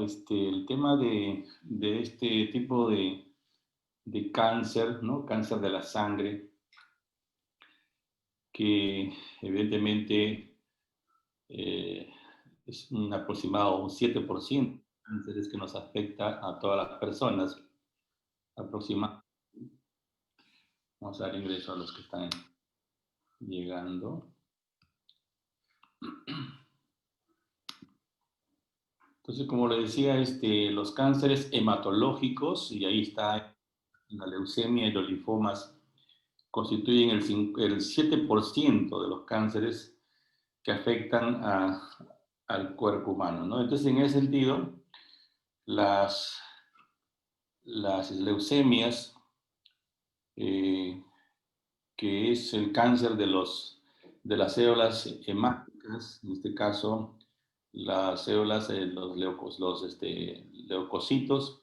el tema de este tipo de cáncer, ¿no? Cáncer de la sangre, que evidentemente eh, es un aproximado, un 7% de cánceres que nos afecta a todas las personas, aproximadamente. Vamos a dar ingreso a los que están llegando. Entonces, como le decía, los cánceres hematológicos, y ahí está la leucemia y los linfomas, constituyen el 7% de los cánceres que afectan al cuerpo humano, ¿no? Entonces, en ese sentido, las leucemias, eh, que es el cáncer de las células hemáticas, en este caso, las células, leucocitos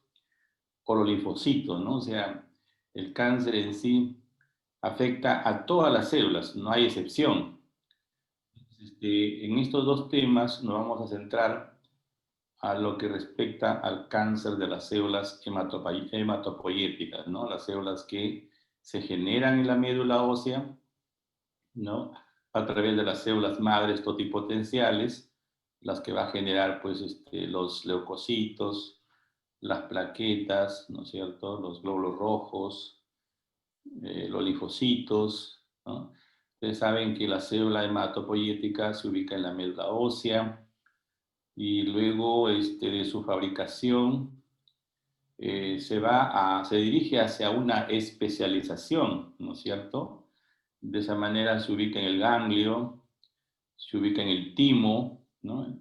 o los linfocitos, ¿no? O sea, el cáncer en sí afecta a todas las células, no hay excepción. En estos dos temas nos vamos a centrar a lo que respecta al cáncer de las células hematopoyéticas, ¿no? Las células que se generan en la médula ósea, ¿no? A través de las células madres totipotenciales, las que va a generar, pues, los leucocitos, las plaquetas, ¿no es cierto? Los glóbulos rojos, los linfocitos, ¿no? Ustedes saben que la célula hematopoyética se ubica en la médula ósea y luego de su fabricación se dirige hacia una especialización, ¿no es cierto? De esa manera se ubica en el ganglio, se ubica en el timo, ¿no?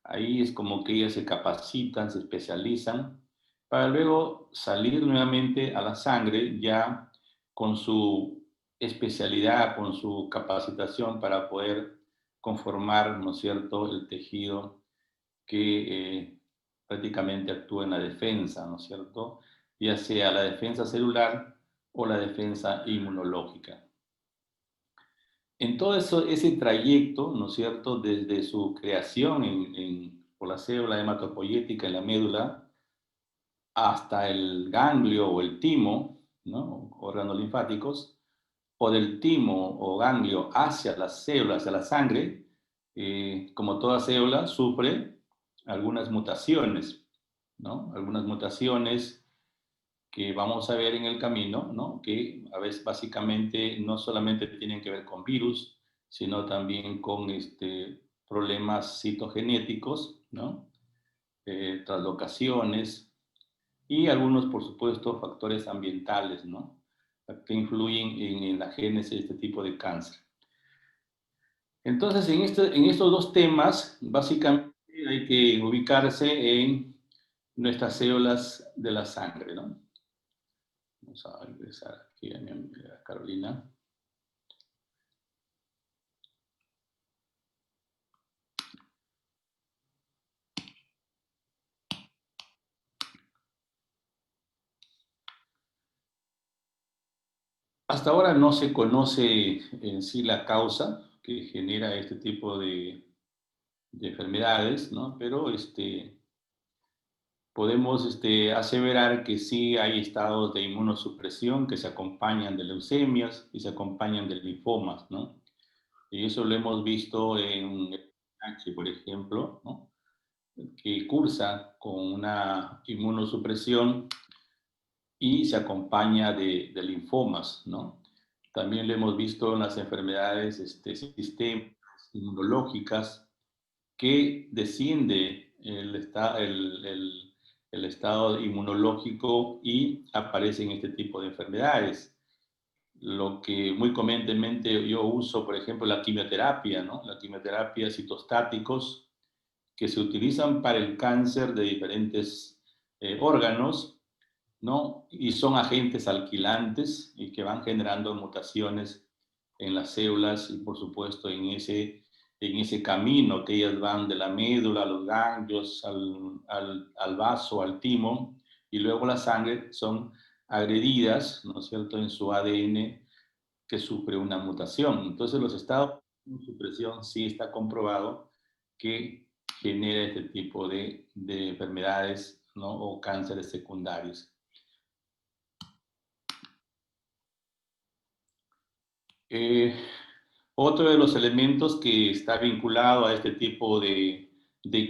Ahí es como que ellas se capacitan, se especializan, para luego salir nuevamente a la sangre ya con su especialidad, con su capacitación para poder conformar, ¿no es cierto?, el tejido que prácticamente actúa en la defensa, ¿no es cierto?, ya sea la defensa celular o la defensa inmunológica. En todo ese trayecto, ¿no es cierto?, desde su creación por la célula hematopoyética en la médula hasta el ganglio o el timo, ¿no?, órganos linfáticos, o del timo o ganglio hacia las células, hacia la sangre, como toda célula, sufre algunas mutaciones, ¿no? Algunas mutaciones que vamos a ver en el camino, ¿no? Que a veces básicamente no solamente tienen que ver con virus, sino también con problemas citogenéticos, ¿no? Translocaciones y algunos, por supuesto, factores ambientales, ¿no? Que influyen en la génesis de este tipo de cáncer. Entonces, en estos dos temas, básicamente hay que ubicarse en nuestras células de la sangre, ¿no? Vamos a ingresar aquí a mi amiga Carolina. Hasta ahora no se conoce en sí la causa que genera este tipo de enfermedades, ¿no? Pero podemos aseverar que sí hay estados de inmunosupresión que se acompañan de leucemias y se acompañan de linfomas, ¿no? Y eso lo hemos visto en el H, por ejemplo, ¿no?, que cursa con una inmunosupresión y se acompaña de linfomas, ¿no? También lo hemos visto en las enfermedades sistémicas inmunológicas que desciende el estado inmunológico y aparecen este tipo de enfermedades. Lo que muy comúnmente yo uso, por ejemplo, la quimioterapia, ¿no? La quimioterapia citostáticos que se utilizan para el cáncer de diferentes órganos, ¿no? Y son agentes alquilantes y que van generando mutaciones en las células y, por supuesto, en ese camino que ellas van de la médula a los ganglios, al vaso, al timo, y luego la sangre son agredidas, ¿no es cierto?, en su ADN que sufre una mutación. Entonces, los estados de supresión sí está comprobado que genera este tipo de de enfermedades, ¿no? O cánceres secundarios. Otro de los elementos que está vinculado a este tipo de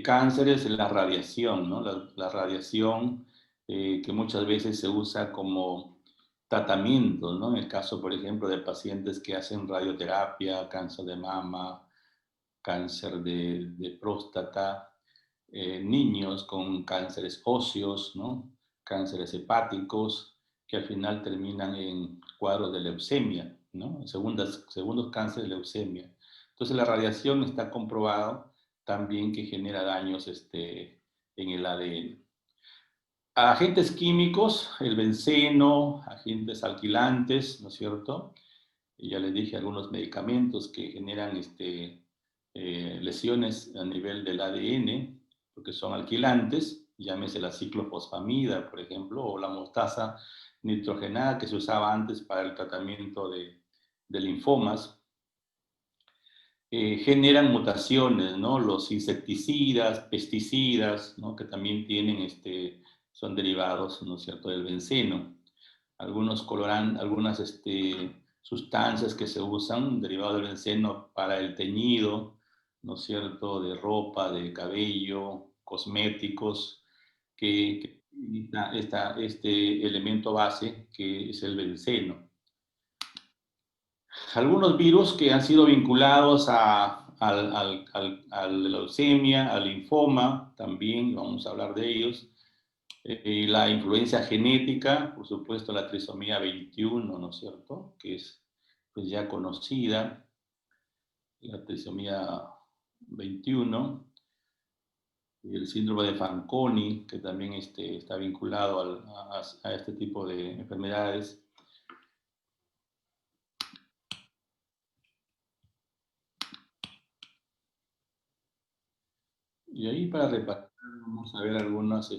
cánceres es la radiación, ¿no? La radiación que muchas veces se usa como tratamiento, ¿no? En el caso, por ejemplo, de pacientes que hacen radioterapia, cáncer de mama, cáncer de próstata, niños con cánceres óseos, ¿no? Cánceres hepáticos, que al final terminan en cuadros de leucemia, ¿no? Segundos cánceres de leucemia. Entonces la radiación está comprobado también que genera daños en el ADN. Agentes químicos, el benceno, agentes alquilantes, ¿no es cierto? Y ya les dije algunos medicamentos que generan lesiones a nivel del ADN, porque son alquilantes, llámese la ciclofosfamida, por ejemplo, o la mostaza nitrogenada que se usaba antes para el tratamiento de linfomas. Generan mutaciones, ¿no? Los insecticidas, pesticidas, ¿no? Que también tienen, son derivados, ¿no es cierto?, del benceno. Algunos colorantes, algunas sustancias que se usan derivadas del benceno para el teñido, ¿no es cierto?, de ropa, de cabello, cosméticos, que este elemento base que es el benceno. Algunos virus que han sido vinculados a la leucemia, al linfoma, también vamos a hablar de ellos. La influencia genética, por supuesto, la trisomía 21, ¿no es cierto?, que es pues, ya conocida, la trisomía 21, y el síndrome de Fanconi, que también está vinculado a este tipo de enfermedades. Y ahí para repasar, vamos a ver algunas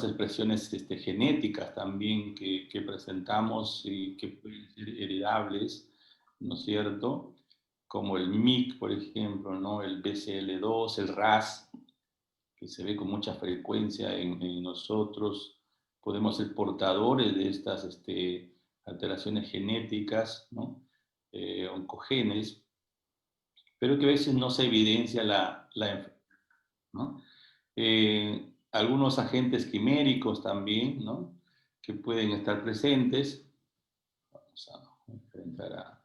expresiones genéticas también que presentamos y que pueden ser heredables, ¿no es cierto? Como el MYC, por ejemplo, ¿no? El BCL2, el RAS, que se ve con mucha frecuencia en nosotros. Podemos ser portadores de estas alteraciones genéticas, ¿no? Oncogenes, pero que a veces no se evidencia la enfermedad, ¿no? Algunos agentes quiméricos también, ¿no? Que pueden estar presentes. Vamos a enfrentar a...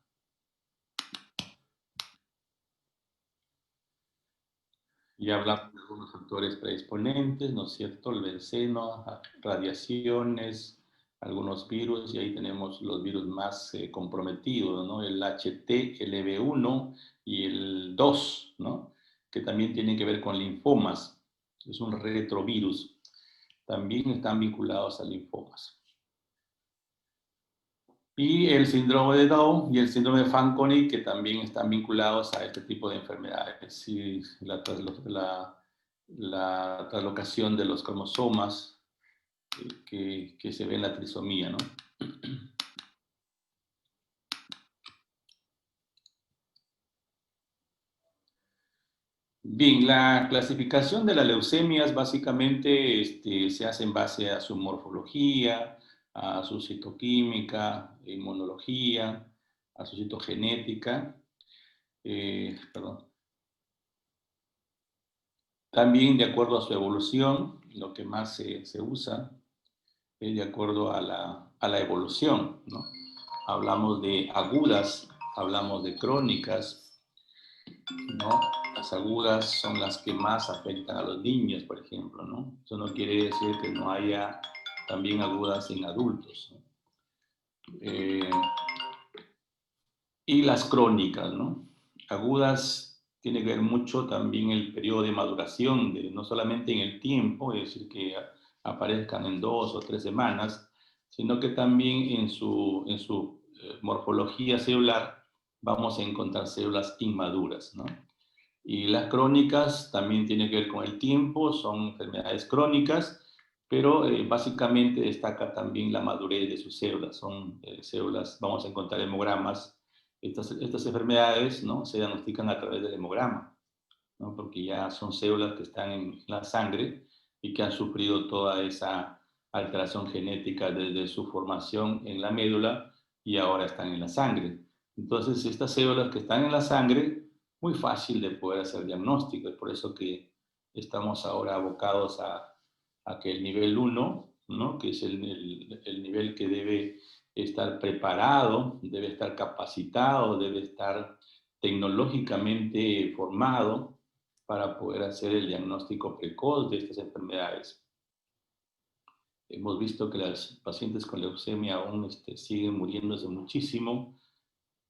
Ya hablamos de algunos factores predisponentes, ¿no es cierto? El benceno, radiaciones, algunos virus, y ahí tenemos los virus más comprometidos, ¿no? El HTLV1 y el 2, ¿no? Que también tienen que ver con linfomas. Es un retrovirus. También están vinculados a linfomas. Y el síndrome de Down y el síndrome de Fanconi, que también están vinculados a este tipo de enfermedades. Y la traslocación de los cromosomas que se ve en la trisomía, ¿no? Bien, la clasificación de las leucemias básicamente se hace en base a su morfología, a su citoquímica, inmunología, a su citogenética, perdón. También de acuerdo a su evolución, lo que más se usa es de acuerdo a la evolución, ¿no? Hablamos de agudas, hablamos de crónicas, ¿no? Las agudas son las que más afectan a los niños, por ejemplo, ¿no? Eso no quiere decir que no haya también agudas en adultos, ¿no? Y las crónicas, ¿no? Agudas tiene que ver mucho también el periodo de maduración, no solamente en el tiempo, es decir, que aparezcan en 2 o 3 semanas, sino que también en su morfología celular vamos a encontrar células inmaduras, ¿no? Y las crónicas también tienen que ver con el tiempo, son enfermedades crónicas, pero básicamente destaca también la madurez de sus células. Son células, vamos a encontrar hemogramas. Estas enfermedades, ¿no?, se diagnostican a través del hemograma. ¿no? Porque ya son células que están en la sangre y que han sufrido toda esa alteración genética desde su formación en la médula y ahora están en la sangre. Entonces, estas células que están en la sangre, muy fácil de poder hacer diagnóstico, es por eso que estamos ahora abocados a que el nivel 1, ¿no? Que es el nivel que debe estar preparado, debe estar capacitado, debe estar tecnológicamente formado para poder hacer el diagnóstico precoz de estas enfermedades. Hemos visto que las pacientes con leucemia aún siguen muriéndose muchísimo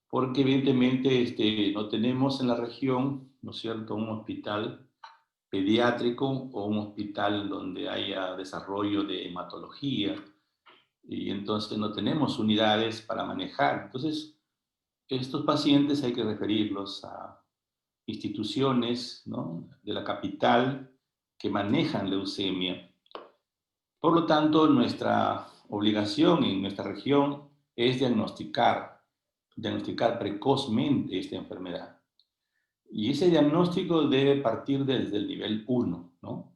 porque evidentemente no tenemos en la región, ¿no es cierto?, un hospital pediátrico o un hospital donde haya desarrollo de hematología y entonces no tenemos unidades para manejar. Entonces, estos pacientes hay que referirlos a instituciones, ¿no?, de la capital que manejan leucemia. Por lo tanto, nuestra obligación en nuestra región es diagnosticar precozmente esta enfermedad. Y ese diagnóstico debe partir desde el nivel 1, ¿no?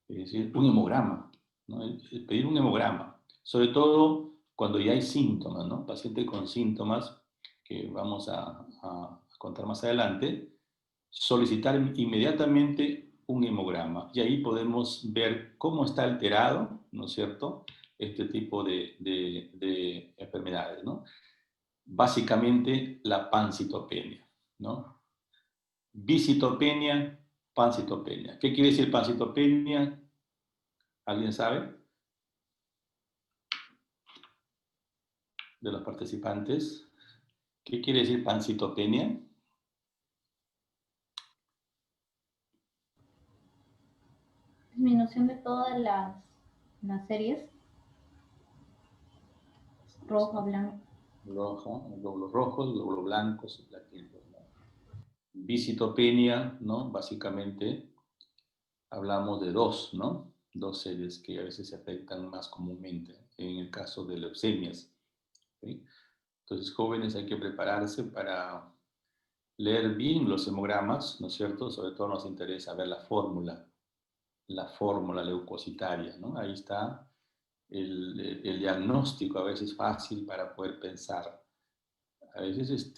Es decir, un hemograma, ¿no? Pedir un hemograma, sobre todo cuando ya hay síntomas, ¿no? Paciente con síntomas, que vamos a contar más adelante, solicitar inmediatamente un hemograma y ahí podemos ver cómo está alterado, ¿no es cierto?, este tipo de enfermedades, ¿no? Básicamente la pancitopenia, ¿no? Bicitopenia, pancitopenia. ¿Qué quiere decir pancitopenia? ¿Alguien sabe? De los participantes. ¿Qué quiere decir pancitopenia? Disminución de todas las series. Rojo, blanco. Roja, glóbulos rojos, glóbulos blancos y plaquetos, ¿no? Bicitopenia, ¿no? Básicamente hablamos de dos, ¿no? Dos series que a veces se afectan más comúnmente en el caso de leucemias, ¿sí? Entonces, jóvenes, hay que prepararse para leer bien los hemogramas, ¿no es cierto? Sobre todo nos interesa ver la fórmula leucocitaria, ¿no? Ahí está el diagnóstico, a veces fácil para poder pensar. A veces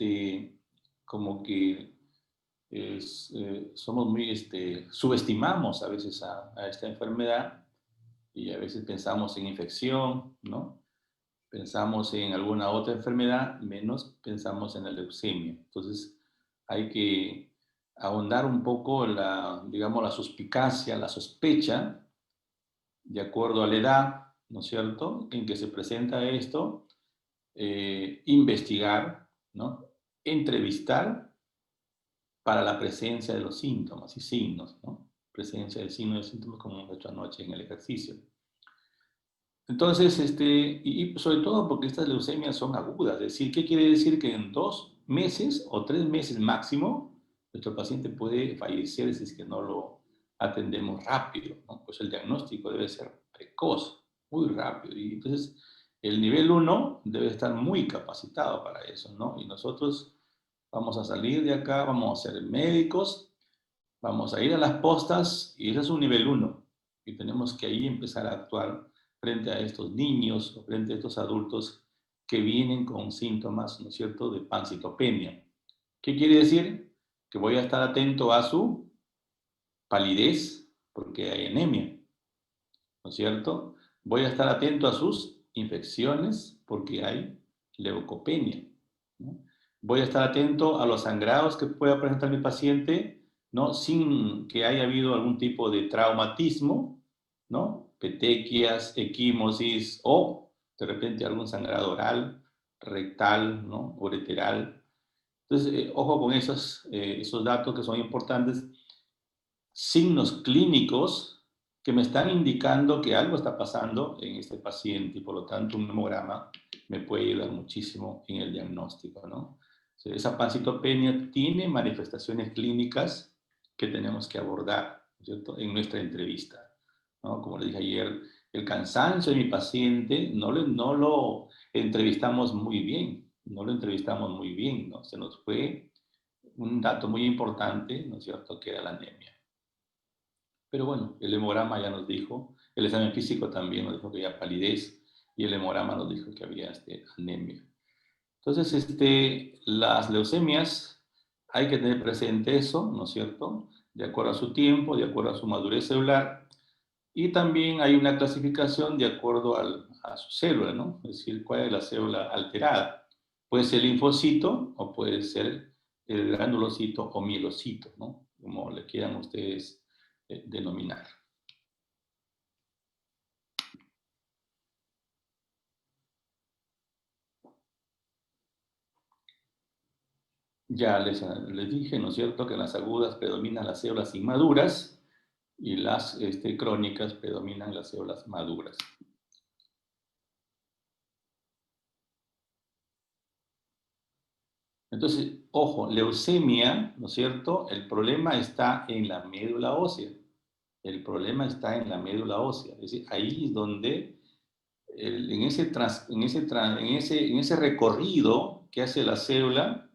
como que somos muy, subestimamos a veces a esta enfermedad y a veces pensamos en infección, ¿no? Pensamos en alguna otra enfermedad, menos pensamos en la leucemia. Entonces hay que ahondar un poco digamos, la suspicacia, la sospecha, de acuerdo a la edad, ¿no es cierto?, en que se presenta esto, investigar, ¿no?, entrevistar para la presencia de los síntomas y signos, ¿no? Presencia de signos y síntomas como hemos hecho anoche en el ejercicio. Entonces, y sobre todo porque estas leucemias son agudas, es decir, ¿qué quiere decir? Que en 2 meses o 3 meses máximo, nuestro paciente puede fallecer si es que no lo atendemos rápido, ¿no? Pues el diagnóstico debe ser precoz, muy rápido. Y entonces, el nivel 1 debe estar muy capacitado para eso, ¿no? Y nosotros vamos a salir de acá, vamos a ser médicos, vamos a ir a las postas y ese es un nivel 1. Y tenemos que ahí empezar a actuar frente a estos niños o frente a estos adultos que vienen con síntomas, ¿no es cierto?, de pancitopenia. ¿Qué quiere decir? Que voy a estar atento a su palidez, porque hay anemia, ¿no es cierto? Voy a estar atento a sus infecciones, porque hay leucopenia, ¿no? Voy a estar atento a los sangrados que pueda presentar mi paciente, ¿no?, sin que haya habido algún tipo de traumatismo, ¿no?, petequias, equimosis o de repente algún sangrado oral, rectal, ¿no?, ureteral. Entonces, ojo con esos datos que son importantes, signos clínicos que me están indicando que algo está pasando en este paciente y por lo tanto un hemograma me puede ayudar muchísimo en el diagnóstico, ¿no? Esa pancitopenia tiene manifestaciones clínicas que tenemos que abordar, ¿cierto?, en nuestra entrevista, ¿no? Como le dije ayer, el cansancio de mi paciente no lo entrevistamos muy bien, no lo entrevistamos muy bien, ¿no? Se nos fue un dato muy importante, ¿no es cierto?, que era la anemia. Pero bueno, el hemograma ya nos dijo, el examen físico también nos dijo que había palidez y el hemograma nos dijo que había anemia. Entonces, las leucemias, hay que tener presente eso, ¿no es cierto?, de acuerdo a su tiempo, de acuerdo a su madurez celular, y también hay una clasificación de acuerdo a su célula, ¿no? Es decir, cuál es la célula alterada. Puede ser linfocito o puede ser el granulocito o mielocito, ¿no? Como le quieran ustedes denominar. Ya les dije, ¿no es cierto?, que en las agudas predominan las células inmaduras y las crónicas predominan las células maduras. Entonces, ojo, leucemia, ¿no es cierto? El problema está en la médula ósea. El problema está en la médula ósea. Es decir, ahí es donde, en ese recorrido que hace la célula,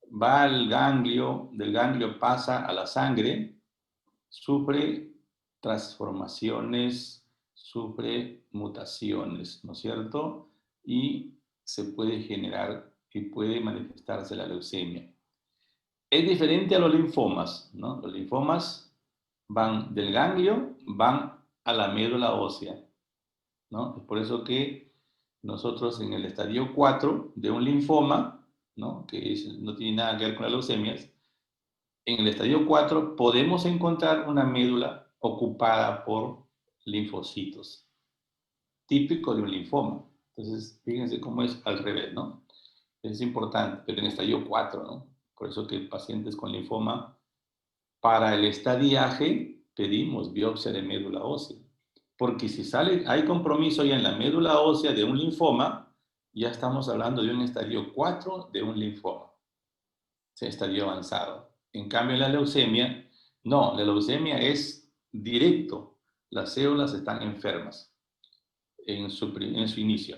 va al ganglio, del ganglio pasa a la sangre, sufre transformaciones, sufre mutaciones, ¿no es cierto? Y se puede generar y puede manifestarse la leucemia. Es diferente a los linfomas, ¿no? Los linfomas van del ganglio, van a la médula ósea, ¿no? Es por eso que nosotros en el estadio 4 de un linfoma, ¿no?, que no tiene nada que ver con las leucemias, en el estadio 4 podemos encontrar una médula ocupada por linfocitos, típico de un linfoma. Entonces, fíjense cómo es al revés, ¿no? Es importante, pero en estadio 4, ¿no? Por eso que pacientes con linfoma, para el estadiaje, pedimos biopsia de médula ósea. Porque si hay compromiso ya en la médula ósea de un linfoma, ya estamos hablando de un estadio 4 de un linfoma. Estadio avanzado. En cambio, la leucemia, no, la leucemia es directo. Las células están enfermas en su inicio.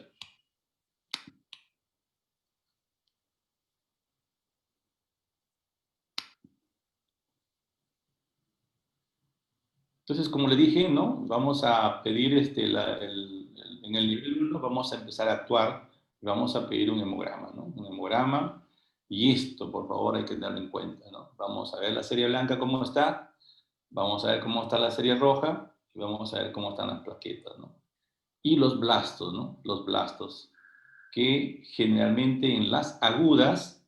Entonces, como le dije, ¿no?, vamos a pedir en el nivel 1 vamos a empezar a actuar y vamos a pedir un hemograma, ¿no? Un hemograma, y esto, por favor, hay que tenerlo en cuenta, ¿no? Vamos a ver la serie blanca cómo está, vamos a ver cómo está la serie roja y vamos a ver cómo están las plaquetas, ¿no? Y los blastos, ¿no? Los blastos, que generalmente en las agudas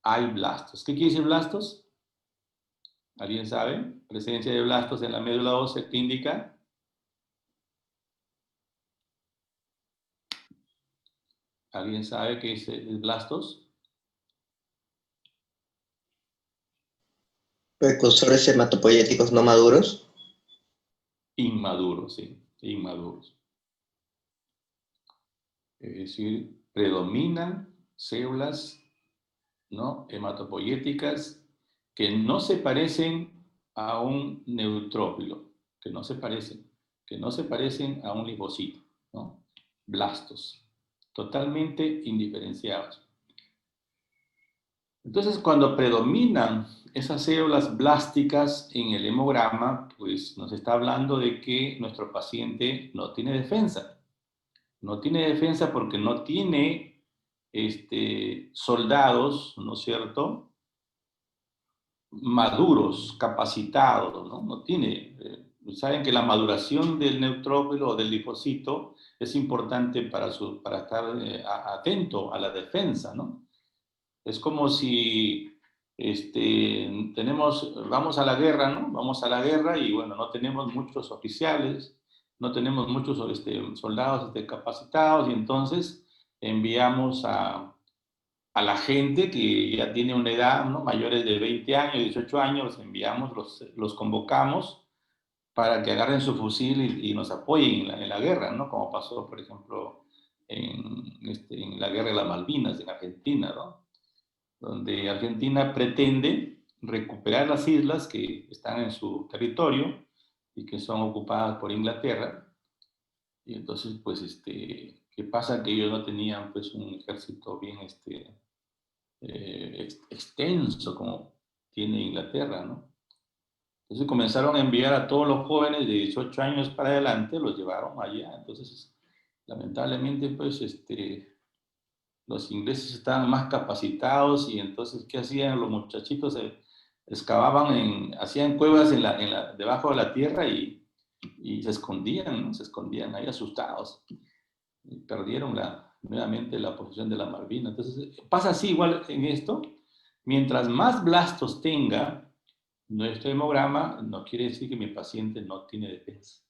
hay blastos. ¿Qué quiere decir blastos? ¿Alguien sabe? Presencia de blastos en la médula ósea, ¿qué indica? ¿Alguien sabe qué es blastos? Precursores hematopoyéticos no maduros. Inmaduros, sí, inmaduros. Es decir, predominan células, ¿no?, hematopoyéticas que no se parecen a un neutrófilo, que no se parecen a un linfocito, ¿no? Blastos, totalmente indiferenciados. Entonces, cuando predominan esas células blásticas en el hemograma, pues nos está hablando de que nuestro paciente no tiene defensa. No tiene defensa porque no tiene soldados, ¿no es cierto?, maduros, capacitados, ¿no? No tiene. Saben que la maduración del neutrófilo o del linfocito es importante para estar atento a la defensa, ¿no? Es como si vamos a la guerra, ¿no? Vamos a la guerra y, bueno, no tenemos muchos oficiales, no tenemos muchos soldados capacitados, y entonces enviamos a la gente que ya tiene una edad, ¿no?, mayores de 20 años, 18 años, los enviamos, los convocamos para que agarren su fusil y nos apoyen en la guerra, ¿no? Como pasó, por ejemplo, en la guerra de las Malvinas, en Argentina, ¿no?, donde Argentina pretende recuperar las islas que están en su territorio y que son ocupadas por Inglaterra. Y entonces, pues, ¿qué pasa? Que ellos no tenían, pues, un ejército bien extenso como tiene Inglaterra, ¿no? Entonces comenzaron a enviar a todos los jóvenes de 18 años para adelante, los llevaron allá. Entonces, lamentablemente, pues, los ingleses estaban más capacitados y entonces, ¿qué hacían? Los muchachitos excavaban, hacían cuevas debajo de la tierra y se escondían, ¿no? Se escondían ahí asustados. Y perdieron nuevamente la posesión de la Malvinas. Entonces, pasa así igual en esto. Mientras más blastos tenga nuestro hemograma, no quiere decir que mi paciente no tiene defensa.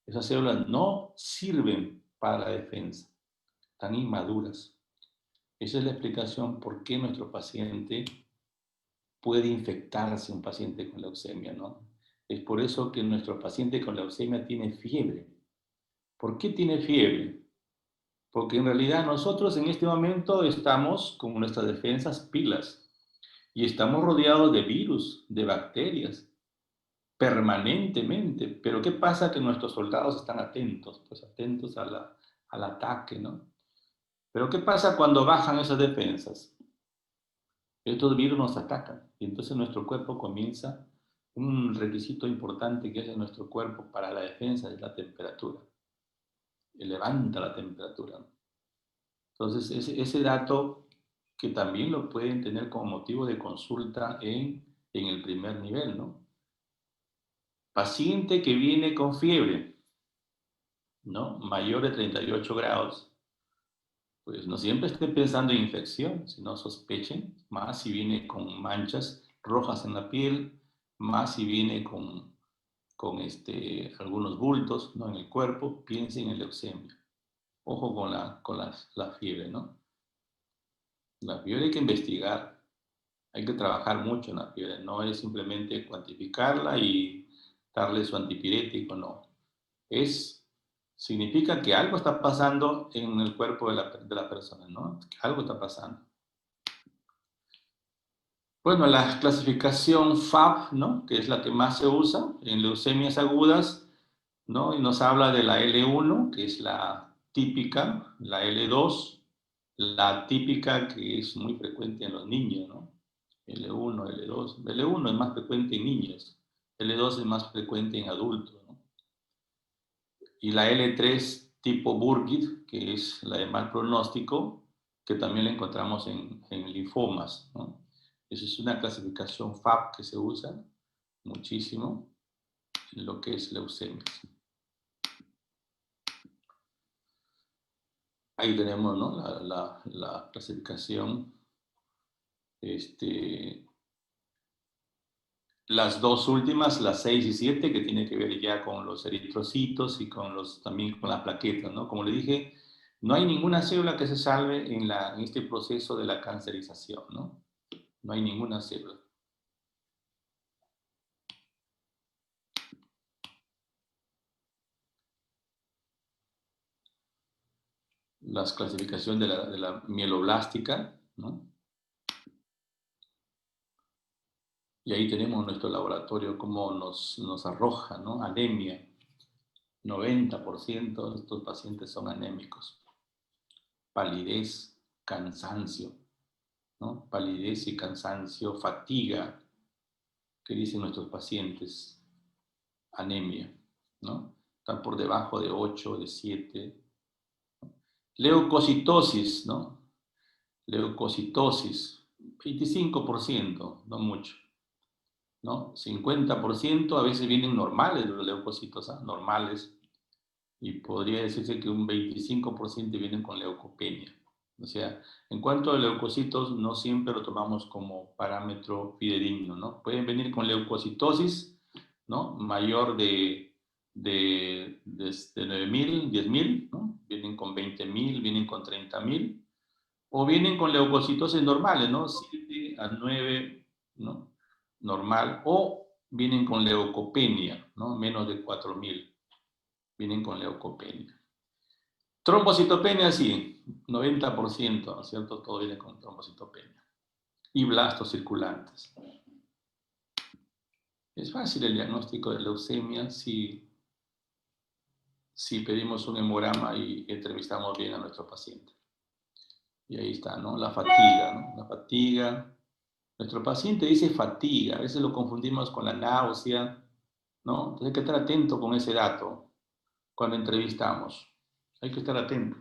Esas células no sirven para la defensa, están inmaduras. Esa es la explicación por qué nuestro paciente puede infectarse, un paciente con leucemia, ¿no? Es por eso que nuestro paciente con leucemia tiene fiebre. ¿Por qué tiene fiebre? Porque en realidad nosotros en este momento estamos con nuestras defensas pilas y estamos rodeados de virus, de bacterias, permanentemente. Pero ¿qué pasa? Que nuestros soldados están atentos, pues atentos al ataque, ¿no? Pero ¿qué pasa cuando bajan esas defensas? Estos virus nos atacan y entonces nuestro cuerpo comienza, un requisito importante que hace nuestro cuerpo para la defensa es la temperatura. Levanta la temperatura. Entonces ese dato que también lo pueden tener como motivo de consulta en el primer nivel, ¿no? Paciente que viene con fiebre, ¿no? Mayor de 38 grados. Pues no siempre estén pensando en infección, sino sospechen, más si viene con manchas rojas en la piel, más si viene con algunos bultos, ¿no? En el cuerpo, piensen en leucemia. Ojo con la fiebre, ¿no? La fiebre hay que investigar, hay que trabajar mucho en la fiebre, no es simplemente cuantificarla y darle su antipirético, no. Significa que algo está pasando en el cuerpo de la persona, ¿no? Que algo está pasando. Bueno, la clasificación FAB, ¿no? Que es la que más se usa en leucemias agudas, ¿no? Y nos habla de la L1, que es la típica, la L2, la típica que es muy frecuente en los niños, ¿no? L1, L2. L1 es más frecuente en niños, L2 es más frecuente en adultos, ¿no? Y la L3 tipo Burkitt, que es la de mal pronóstico, que también la encontramos en linfomas, ¿no? Esa es una clasificación FAB que se usa muchísimo en lo que es leucemia. Ahí tenemos, ¿no? la clasificación. Las dos últimas, las 6 y 7, que tiene que ver ya con los eritrocitos y también con las plaquetas, ¿no? Como le dije, no hay ninguna célula que se salve en este proceso de la cancerización, ¿no? No hay ninguna célula. Las clasificaciones de la mieloblástica, ¿no? Y ahí tenemos nuestro laboratorio, cómo nos arroja, ¿no? Anemia. 90% de estos pacientes son anémicos. Palidez, cansancio, ¿no? Palidez y cansancio, fatiga, que dicen nuestros pacientes, anemia, ¿no? Están por debajo de 8, de 7. Leucocitosis, ¿no? Leucocitosis, 25%, no mucho, ¿no? 50% a veces vienen normales los leucocitos, ¿eh? Normales, y podría decirse que un 25% vienen con leucopenia. O sea, en cuanto a leucocitos, no siempre lo tomamos como parámetro fidedigno, ¿no? Pueden venir con leucocitosis, ¿no? Mayor de 9.000, 10.000, ¿no? Vienen con 20.000, vienen con 30.000, o vienen con leucocitosis normales, ¿no? 7 a 9, ¿no? Normal, o vienen con leucopenia, ¿no? Menos de 4.000, vienen con leucopenia. Trombocitopenia, sí, 90%, ¿no es cierto? Todo viene con trombocitopenia. Y blastos circulantes. Es fácil el diagnóstico de leucemia si pedimos un hemograma y entrevistamos bien a nuestro paciente. Y ahí está, ¿no? La fatiga, ¿no? La fatiga. Nuestro paciente dice fatiga, a veces lo confundimos con la náusea, ¿no? Entonces hay que estar atento con ese dato cuando entrevistamos. Hay que estar atento.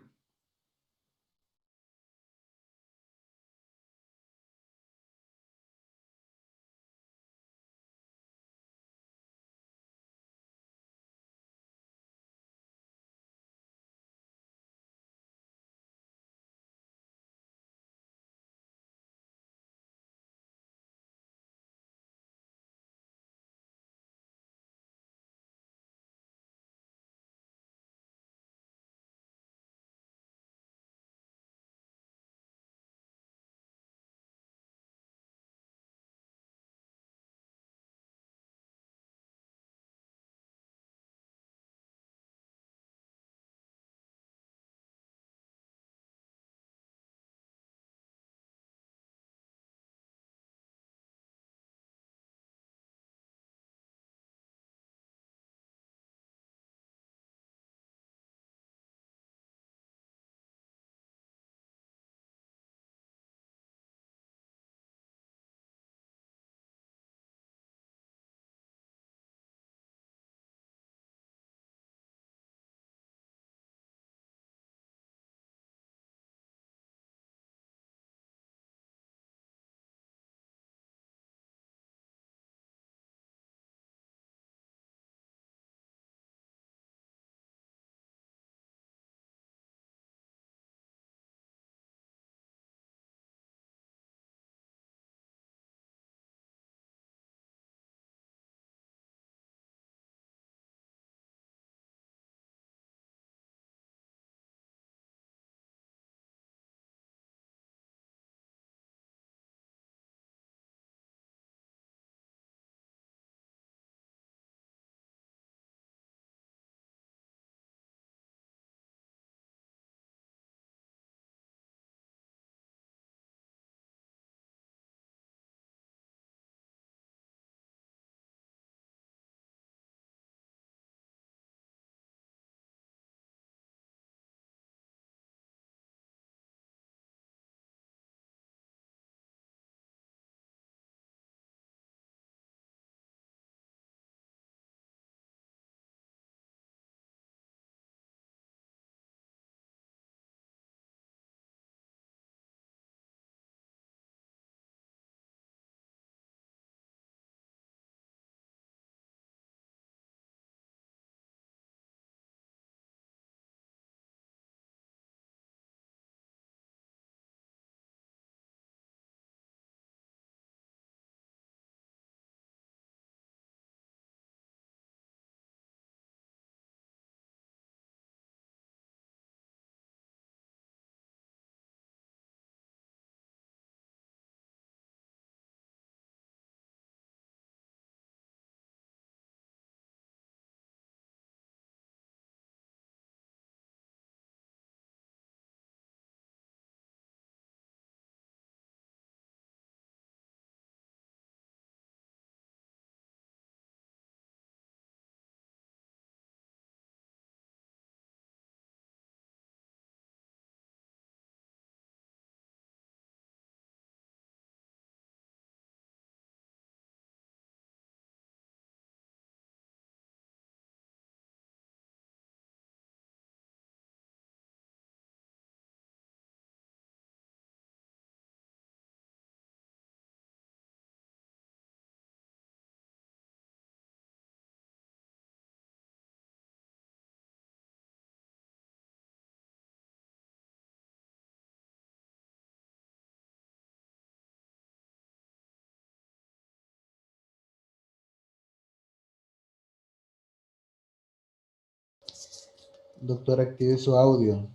Doctor, active su audio.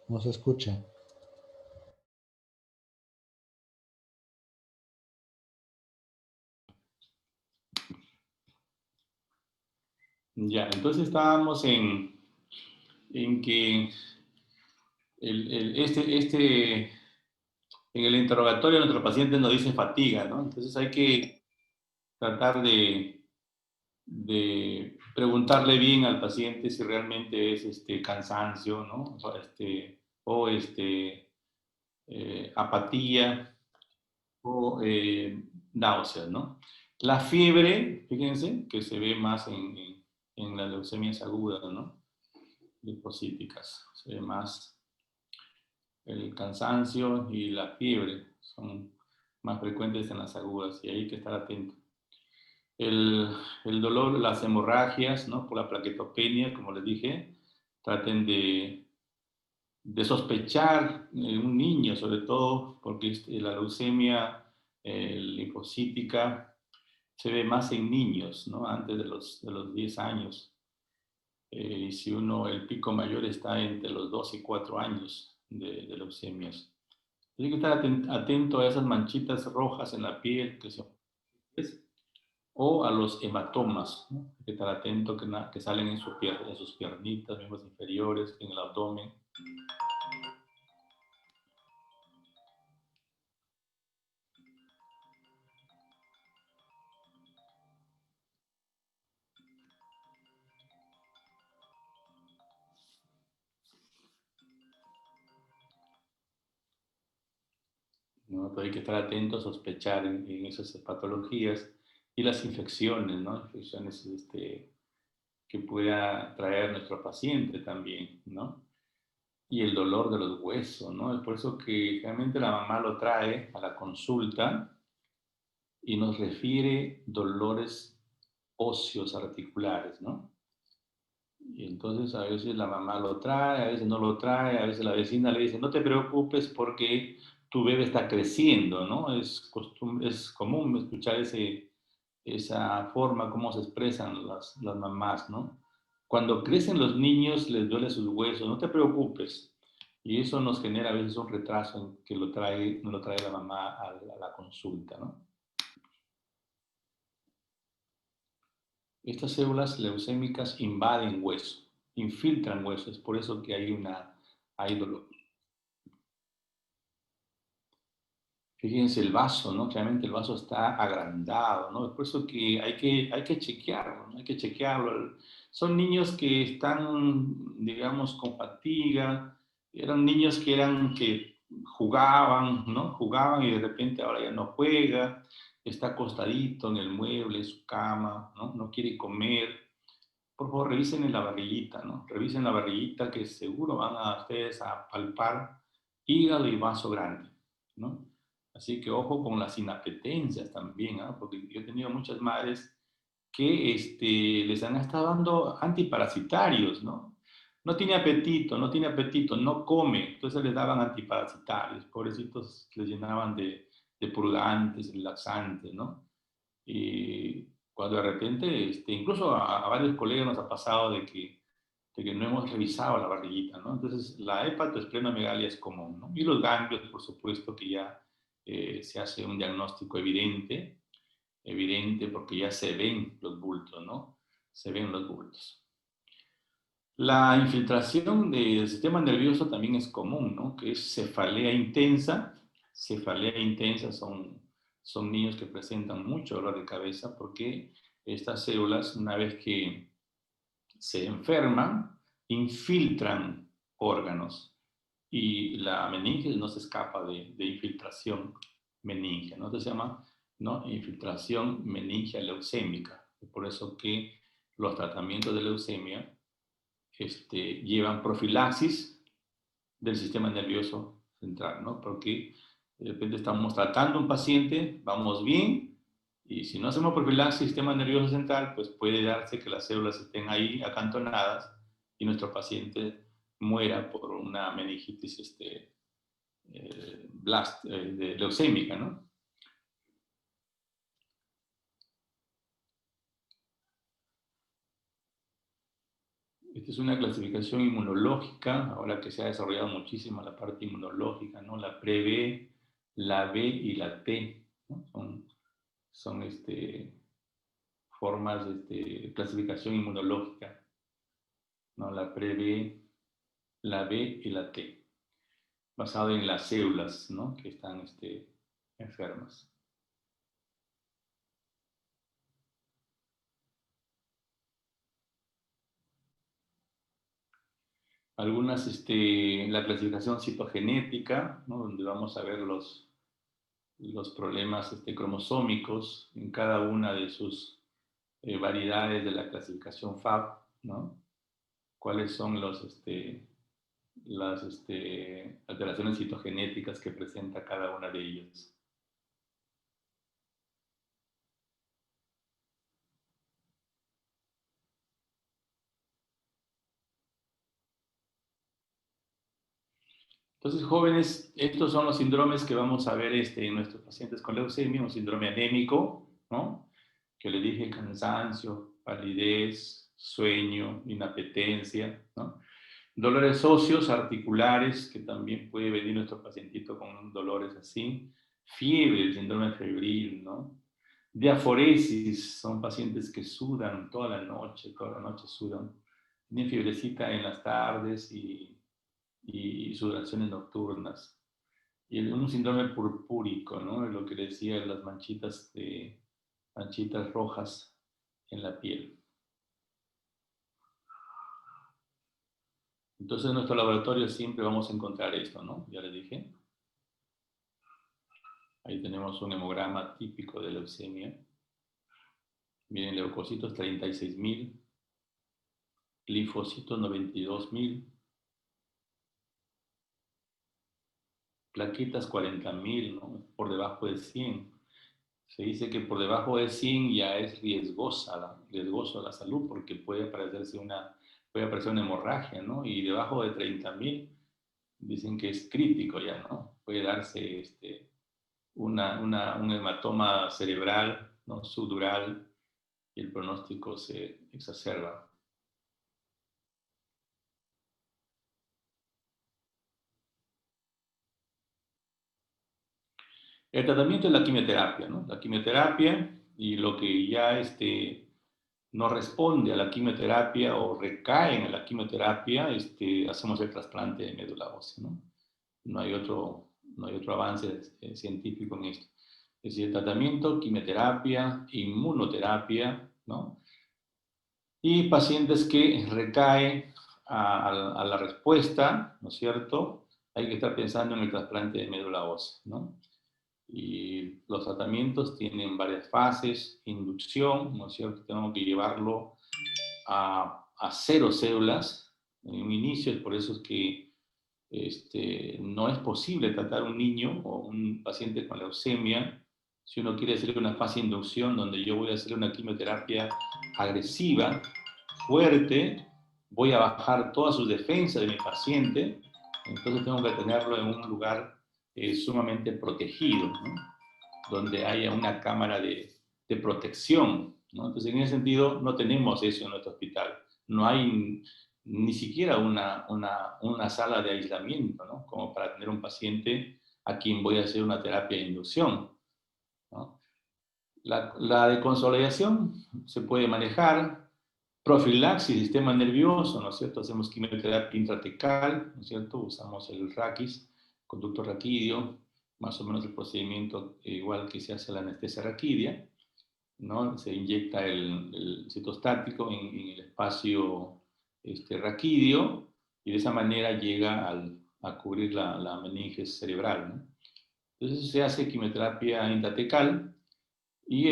No se escucha. Ya, entonces estábamos en que en el interrogatorio nuestro paciente nos dice fatiga, ¿no? Entonces hay que tratar de preguntarle bien al paciente si realmente es cansancio, ¿no? O apatía o náuseas, ¿no? La fiebre, fíjense, que se ve más en las leucemias agudas, ¿no? Linfocíticas. Se ve más el cansancio y la fiebre, son más frecuentes en las agudas y hay que estar atento. El dolor, las hemorragias, ¿no? Por la plaquetopenia, como les dije, traten de sospechar en un niño, sobre todo porque la leucemia linfocítica se ve más en niños, ¿no? Antes de los 10 años. Y si el pico mayor está entre los 2 y 4 años de leucemias. Hay que estar atento a esas manchitas rojas en la piel que son, o a los hematomas, ¿no? Hay que estar atento que salen en sus piernitas, miembros inferiores, en el abdomen. ¿No? Entonces hay que estar atento a sospechar en esas patologías y las infecciones, ¿no? Infecciones que pueda traer nuestro paciente también, ¿no? Y el dolor de los huesos, ¿no? Es por eso que realmente la mamá lo trae a la consulta y nos refiere dolores óseos articulares, ¿no? Y entonces a veces la mamá lo trae, a veces no lo trae, a veces la vecina le dice, no te preocupes porque tu bebé está creciendo, ¿no? Es común escuchar esa forma, cómo se expresan las mamás, ¿no? Cuando crecen los niños les duele sus huesos, no te preocupes. Y eso nos genera a veces un retraso en que no lo trae la mamá a la consulta, ¿no? Estas células leucémicas invaden hueso, infiltran huesos, por eso que hay dolor. Fíjense el vaso, ¿no? Claramente el vaso está agrandado, ¿no? Es por eso que hay que chequearlo, ¿no? Hay que chequearlo. Son niños que están, digamos, con fatiga, eran niños que jugaban, ¿no? Jugaban y de repente ahora ya no juega, está acostadito en el mueble, en su cama, ¿no? No quiere comer. Por favor, revisen en la barriguita, ¿no? Revisen la barriguita que seguro van a ustedes a palpar hígado y vaso grande, ¿no? Así que ojo con las inapetencias también, ¿no? Porque yo he tenido muchas madres que les han estado dando antiparasitarios, ¿no? No tiene apetito, no tiene apetito, no come, entonces les daban antiparasitarios, pobrecitos les llenaban de purgantes, laxantes, ¿no? Y cuando de repente, incluso a varios colegas nos ha pasado de que no hemos revisado la barriguita, ¿no? Entonces, la hepatoesplenomegalia es común, ¿no? Y los ganglios, por supuesto, que ya se hace un diagnóstico evidente porque ya se ven los bultos, ¿no? Se ven los bultos. La infiltración del sistema nervioso también es común, ¿no? Que es cefalea intensa. Cefalea intensa son niños que presentan mucho dolor de cabeza porque estas células, una vez que se enferman, infiltran órganos y la meninge no se escapa de infiltración meningia, ¿no? Entonces se llama, ¿no? Infiltración meningia leucémica. Por eso que los tratamientos de leucemia llevan profilaxis del sistema nervioso central, ¿no? Porque de repente estamos tratando a un paciente, vamos bien, y si no hacemos profilaxis del sistema nervioso central, pues puede darse que las células estén ahí acantonadas y nuestro paciente muera por una meningitis leucémica, ¿no? Esta es una clasificación inmunológica, ahora que se ha desarrollado muchísimo la parte inmunológica, ¿no? La pre-B, la B y la T, ¿no? Son formas de clasificación inmunológica, ¿no? La pre-B, la B y la T, basado en las células, ¿no? Que están enfermas. la clasificación citogenética, ¿no? Donde vamos a ver los problemas cromosómicos en cada una de sus variedades de la clasificación FAB, ¿no? Cuáles son las alteraciones citogenéticas que presenta cada una de ellas. Entonces, jóvenes, estos son los síndromes que vamos a ver en nuestros pacientes con leucemia, un síndrome anémico, ¿no? Que le dije cansancio, palidez, sueño, inapetencia, ¿no? Dolores óseos, articulares, que también puede venir nuestro pacientito con dolores así. Fiebre, el síndrome febril, ¿no? Diaforesis, son pacientes que sudan toda la noche sudan. Tienen fiebrecita en las tardes y sudoraciones nocturnas. Y un síndrome purpúrico, ¿no? Lo que decía, las manchitas rojas en la piel. Entonces en nuestro laboratorio siempre vamos a encontrar esto, ¿no? Ya les dije. Ahí tenemos un hemograma típico de leucemia. Miren, leucocitos 36.000, linfocitos 92.000, plaquetas 40.000, ¿no? Por debajo de 100. Se dice que por debajo de 100 ya es riesgoso a la salud porque puede aparecer una hemorragia, ¿no? Y debajo de 30.000 dicen que es crítico ya, ¿no? Puede darse un hematoma cerebral, ¿no? Subdural, y el pronóstico se exacerba. El tratamiento es la quimioterapia, ¿no? La quimioterapia, y lo que ya no responde a la quimioterapia o recaen en la quimioterapia, hacemos el trasplante de médula ósea, ¿no? No hay otro avance científico en esto. Es decir, tratamiento, quimioterapia, inmunoterapia, ¿no? Y pacientes que recaen a la respuesta, ¿no es cierto? Hay que estar pensando en el trasplante de médula ósea, ¿no? Y los tratamientos tienen varias fases, inducción, ¿no es cierto? Tenemos que llevarlo a 0 células en un inicio, es por eso es que no es posible tratar a un niño o un paciente con leucemia si uno quiere hacer una fase de inducción donde yo voy a hacer una quimioterapia agresiva, fuerte, voy a bajar todas sus defensas de mi paciente, entonces tengo que tenerlo en un lugar sumamente protegido, ¿no? Donde haya una cámara de protección, ¿no? Entonces, en ese sentido, no tenemos eso en nuestro hospital. No hay ni siquiera una sala de aislamiento, ¿no? Como para tener un paciente a quien voy a hacer una terapia de inducción, ¿no? La de consolidación se puede manejar. Profilaxis, sistema nervioso, ¿no es cierto? Hacemos quimioterapia intratecal, ¿no es cierto? Usamos el raquis, conducto raquídeo, más o menos el procedimiento igual que se hace la anestesia raquídea, ¿no? Se inyecta el citostático en el espacio raquídeo y de esa manera llega a cubrir la meninge cerebral, ¿no? Entonces se hace quimioterapia intratecal. Y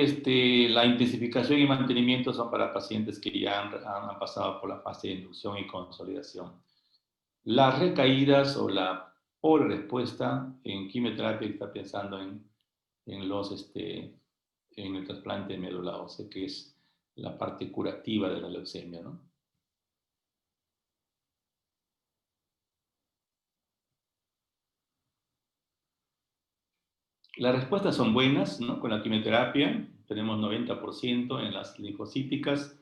la intensificación y mantenimiento son para pacientes que ya han pasado por la fase de inducción y consolidación. Las recaídas o la pobre respuesta en quimioterapia está pensando en el trasplante de médula ósea, que es la parte curativa de la leucemia, ¿no? Las respuestas son buenas, ¿no? Con la quimioterapia tenemos 90% en las linfocíticas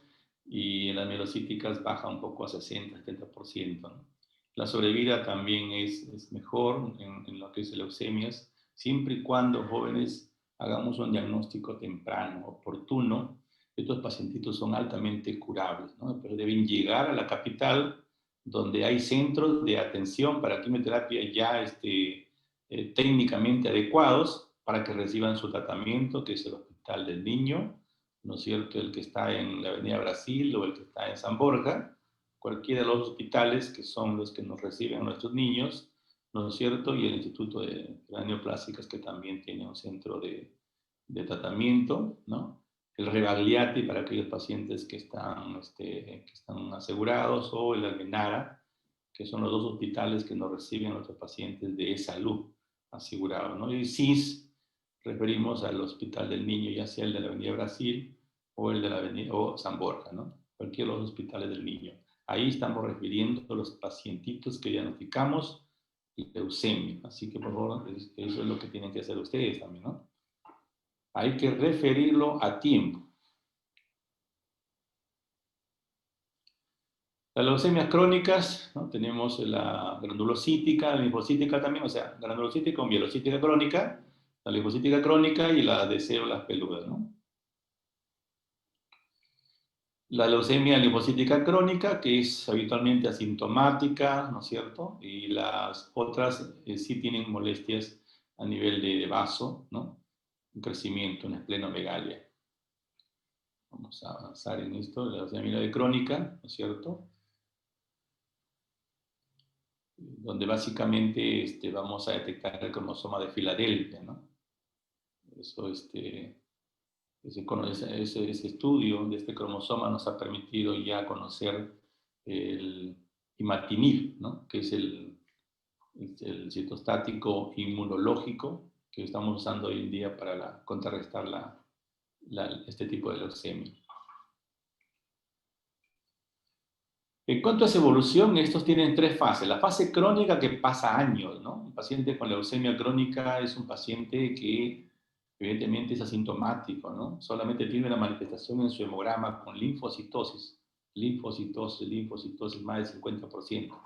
y en las mielocíticas baja un poco a 60-70%, ¿no? La sobrevida también es mejor en lo que es leucemias, siempre y cuando jóvenes hagamos un diagnóstico temprano, oportuno. Estos pacientitos son altamente curables, ¿no? Pero deben llegar a la capital donde hay centros de atención para quimioterapia ya técnicamente adecuados para que reciban su tratamiento, que es el Hospital del Niño, ¿no es cierto? El que está en la Avenida Brasil o el que está en San Borja, cualquiera de los hospitales que son los que nos reciben a nuestros niños, ¿no es cierto? Y el Instituto de Craneoplásticas, que también tiene un centro de tratamiento, ¿no? El Rebagliati para aquellos pacientes que están asegurados, o el Almenara, que son los dos hospitales que nos reciben a nuestros pacientes de salud asegurados, ¿no? Y CIS, referimos al Hospital del Niño, ya sea el de la Avenida Brasil o el de la Avenida o San Borja, ¿no? Cualquiera de los hospitales del niño. Ahí estamos refiriendo a los pacientitos que diagnosticamos leucemia. Así que, por favor, eso es lo que tienen que hacer ustedes también, ¿no? Hay que referirlo a tiempo. Las leucemias crónicas, ¿no? Tenemos la granulocítica, la linfocítica también, o sea, granulocítica o mielocítica crónica, la linfocítica crónica y la de células peludas, ¿no? La leucemia linfocítica crónica, que es habitualmente asintomática, ¿no es cierto? Y las otras sí tienen molestias a nivel de vaso, ¿no? Un crecimiento, una esplenomegalia. Vamos a avanzar en esto, la leucemia de crónica, ¿no es cierto? Donde básicamente vamos a detectar el cromosoma de Filadelfia, ¿no? Eso, ese estudio de este cromosoma nos ha permitido ya conocer el imatinib, ¿no? Que es el citostático inmunológico que estamos usando hoy en día para contrarrestar este tipo de leucemia. En cuanto a esa evolución, estos tienen tres fases. La fase crónica, que pasa años, ¿no? Un paciente con leucemia crónica es un paciente que evidentemente es asintomático, ¿no? Solamente tiene una manifestación en su hemograma con linfocitosis, más del 50%. Entonces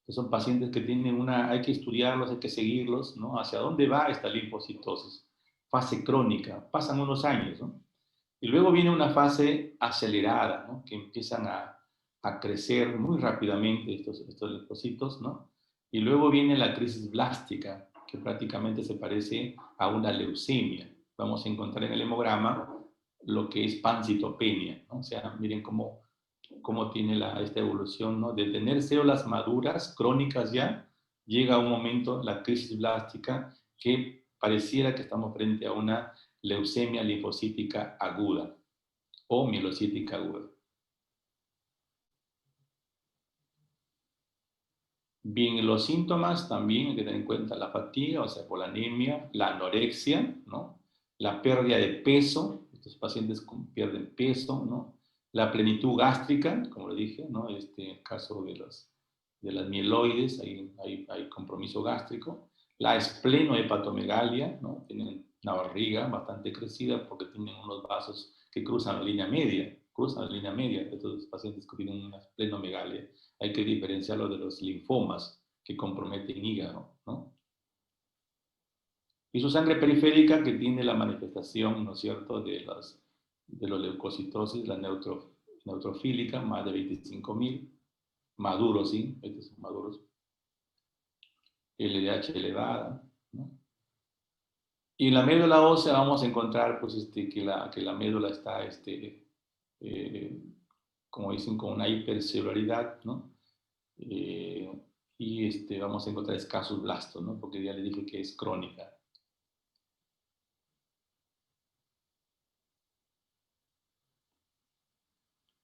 son pacientes que tienen hay que estudiarlos, hay que seguirlos, ¿no? ¿Hacia dónde va esta linfocitosis? Fase crónica, pasan unos años, ¿no? Y luego viene una fase acelerada, ¿no? Que empiezan a crecer muy rápidamente estos linfocitos, ¿no? Y luego viene la crisis blástica, que prácticamente se parece a una leucemia. Vamos a encontrar en el hemograma lo que es pancitopenia, ¿no? O sea, miren cómo tiene esta evolución, ¿no? De tener células maduras, crónicas ya, llega un momento, la crisis blástica, que pareciera que estamos frente a una leucemia linfocítica aguda o mielocítica aguda. Bien, los síntomas también hay que tener en cuenta la fatiga, o sea, por la anemia, la anorexia, ¿no? La pérdida de peso, estos pacientes pierden peso, ¿no? La plenitud gástrica, como lo dije, ¿no? Caso de las mieloides, hay compromiso gástrico. La esplenohepatomegalia, ¿no? Tienen una barriga bastante crecida porque tienen unos vasos que cruzan la línea media, de estos pacientes que tienen una esplenomegalia. Hay que diferenciarlo de los linfomas que comprometen hígado, ¿no? Y su sangre periférica, que tiene la manifestación, ¿no es cierto?, de los leucocitosis, la neutrofílica, más de 25.000, maduros, ¿sí? Estos son maduros. LDH elevada, ¿no? Y en la médula ósea vamos a encontrar, pues, que la médula está, como dicen, con una hipercelularidad, ¿no? Y vamos a encontrar escasos blastos, ¿no? Porque ya le dije que es crónica.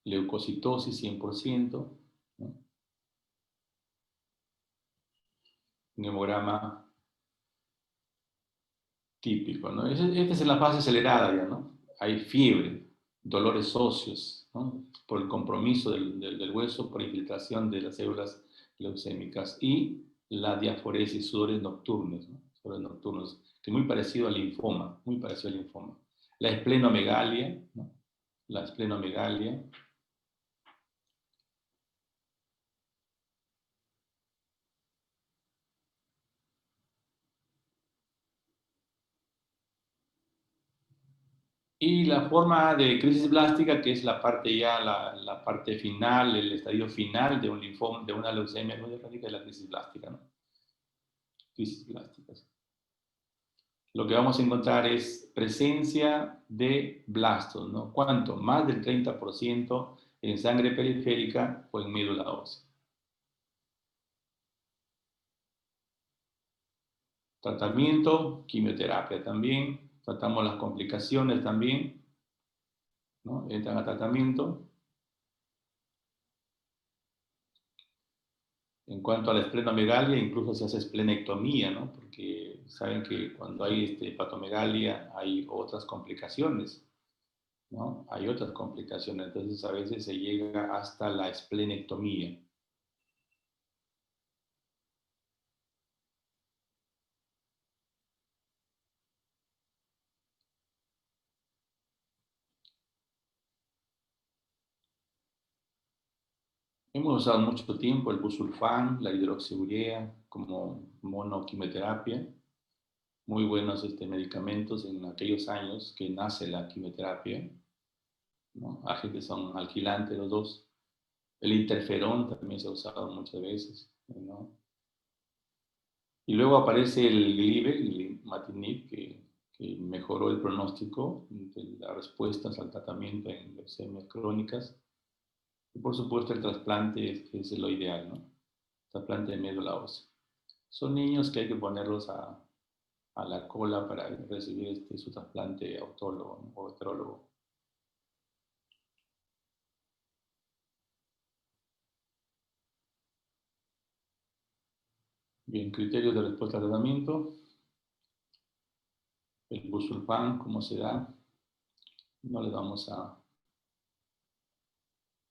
Leucocitosis 100%, ¿no? Un hemograma típico, ¿no? Esta es en la fase acelerada ya, ¿no? Hay fiebre, dolores óseos, ¿no? Por el compromiso del hueso, por infiltración de las células leucémicas, y la diaforesis, sudores nocturnos, ¿no? Sudores nocturnos, que es muy parecido al linfoma, muy parecido al linfoma. La esplenomegalia, ¿no? La esplenomegalia. Y la forma de crisis blástica, que es la parte ya, la parte final, el estadio final de un linfoma, de una leucemia linfocítica, es la crisis blástica, ¿no? Crisis blásticas. Lo que vamos a encontrar es presencia de blastos, ¿no? ¿Cuánto? Más del 30% en sangre periférica o en médula ósea. Tratamiento, quimioterapia también, tratamos las complicaciones también, ¿no? Entran a tratamiento. En cuanto a la esplenomegalia, incluso se hace esplenectomía, ¿no? Porque saben que cuando hay hepatomegalia hay otras complicaciones, ¿no? Hay otras complicaciones, entonces a veces se llega hasta la esplenectomía. Hemos usado mucho tiempo el busulfán, la hidroxiurea como monoquimioterapia. Muy buenos medicamentos en aquellos años que nace la quimioterapia, ¿no? Agentes son alquilantes los dos. El interferón también se ha usado muchas veces, ¿no? Y luego aparece el Glibec, el imatinib, que mejoró el pronóstico de las respuestas al tratamiento en leucemias crónicas. Y por supuesto el trasplante es lo ideal, ¿no? Trasplante de médula ósea. Son niños que hay que ponerlos a la cola para recibir su trasplante autólogo, ¿no? O heterólogo. Bien, criterios de respuesta al tratamiento. El busulfán, ¿cómo se da? No le vamos a...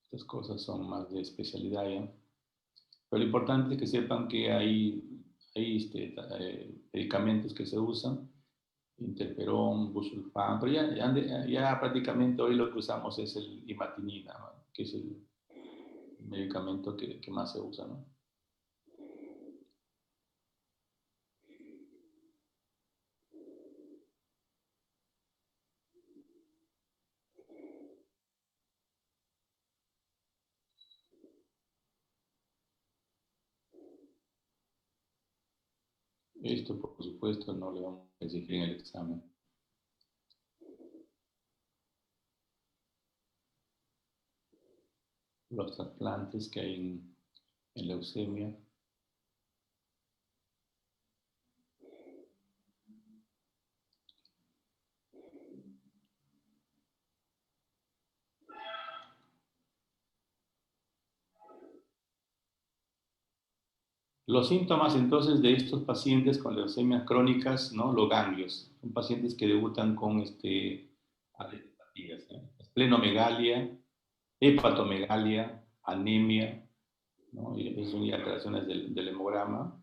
Estas cosas son más de especialidad ya. Pero lo importante es que sepan que hay medicamentos que se usan, interferón, busulfán, pero ya prácticamente hoy lo que usamos es el imatinib, ¿no? Que es el medicamento que más se usa, ¿no? Esto, por supuesto, no le vamos a exigir en el examen. Los trasplantes que hay en leucemia. Los síntomas entonces de estos pacientes con leucemias crónicas, ¿no? Los ganglios. Son pacientes que debutan con alefatías, ¿eh? Esplenomegalia, hepatomegalia, anemia, ¿no? Y son alteraciones del hemograma.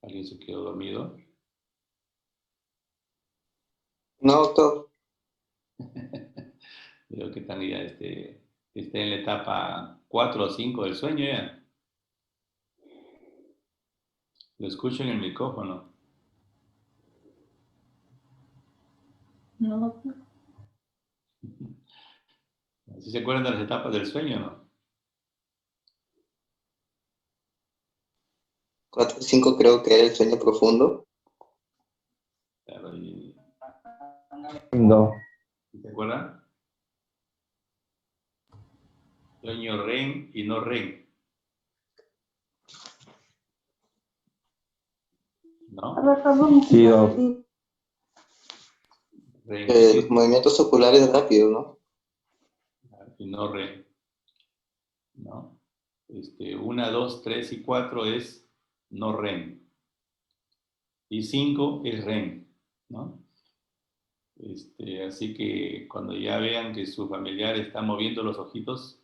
¿Alguien se quedó dormido? No, doctor. Veo que están ya está en la etapa 4 o 5 del sueño ya. Lo escucho en el micrófono. No, ¿Sí se acuerdan de las etapas del sueño, no? 4 o 5 creo que era el sueño profundo. Claro, No. ¿se acuerdan? Sueño REM y no REM. ¿No? Sí, no. REM Los movimientos oculares rápidos, ¿no? y no REM. ¿No? 1, 2, 3 y 4 es no REM. Y 5 es REM, ¿no? Así que cuando ya vean que su familiar está moviendo los ojitos,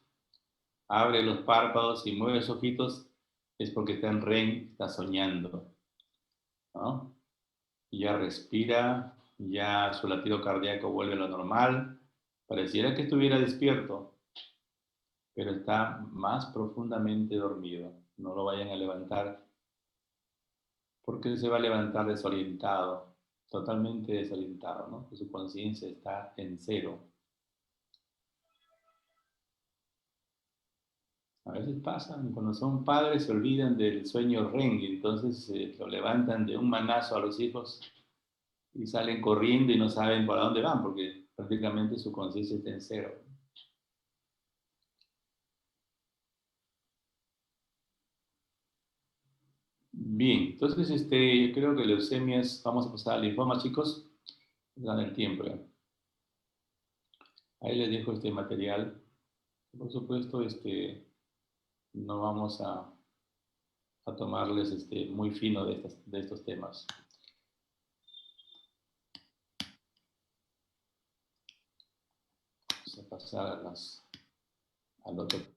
abre los párpados y mueve los ojitos, es porque está en REM, está soñando, ¿no? Ya respira, ya su latido cardíaco vuelve a lo normal, pareciera que estuviera despierto, pero está más profundamente dormido. No lo vayan a levantar, porque se va a levantar desorientado, totalmente desorientado, ¿no? Su conciencia está en cero. A veces pasa, cuando son padres se olvidan del sueño REM y entonces lo levantan de un manazo a los hijos y salen corriendo y no saben para dónde van porque prácticamente su conciencia está en cero. Bien, entonces yo creo que leucemias, vamos a pasar al linfoma, chicos. Dan el tiempo ya. Ahí les dejo este material. Por supuesto, no vamos a tomarles muy fino de estos temas. Vamos a pasar al otro.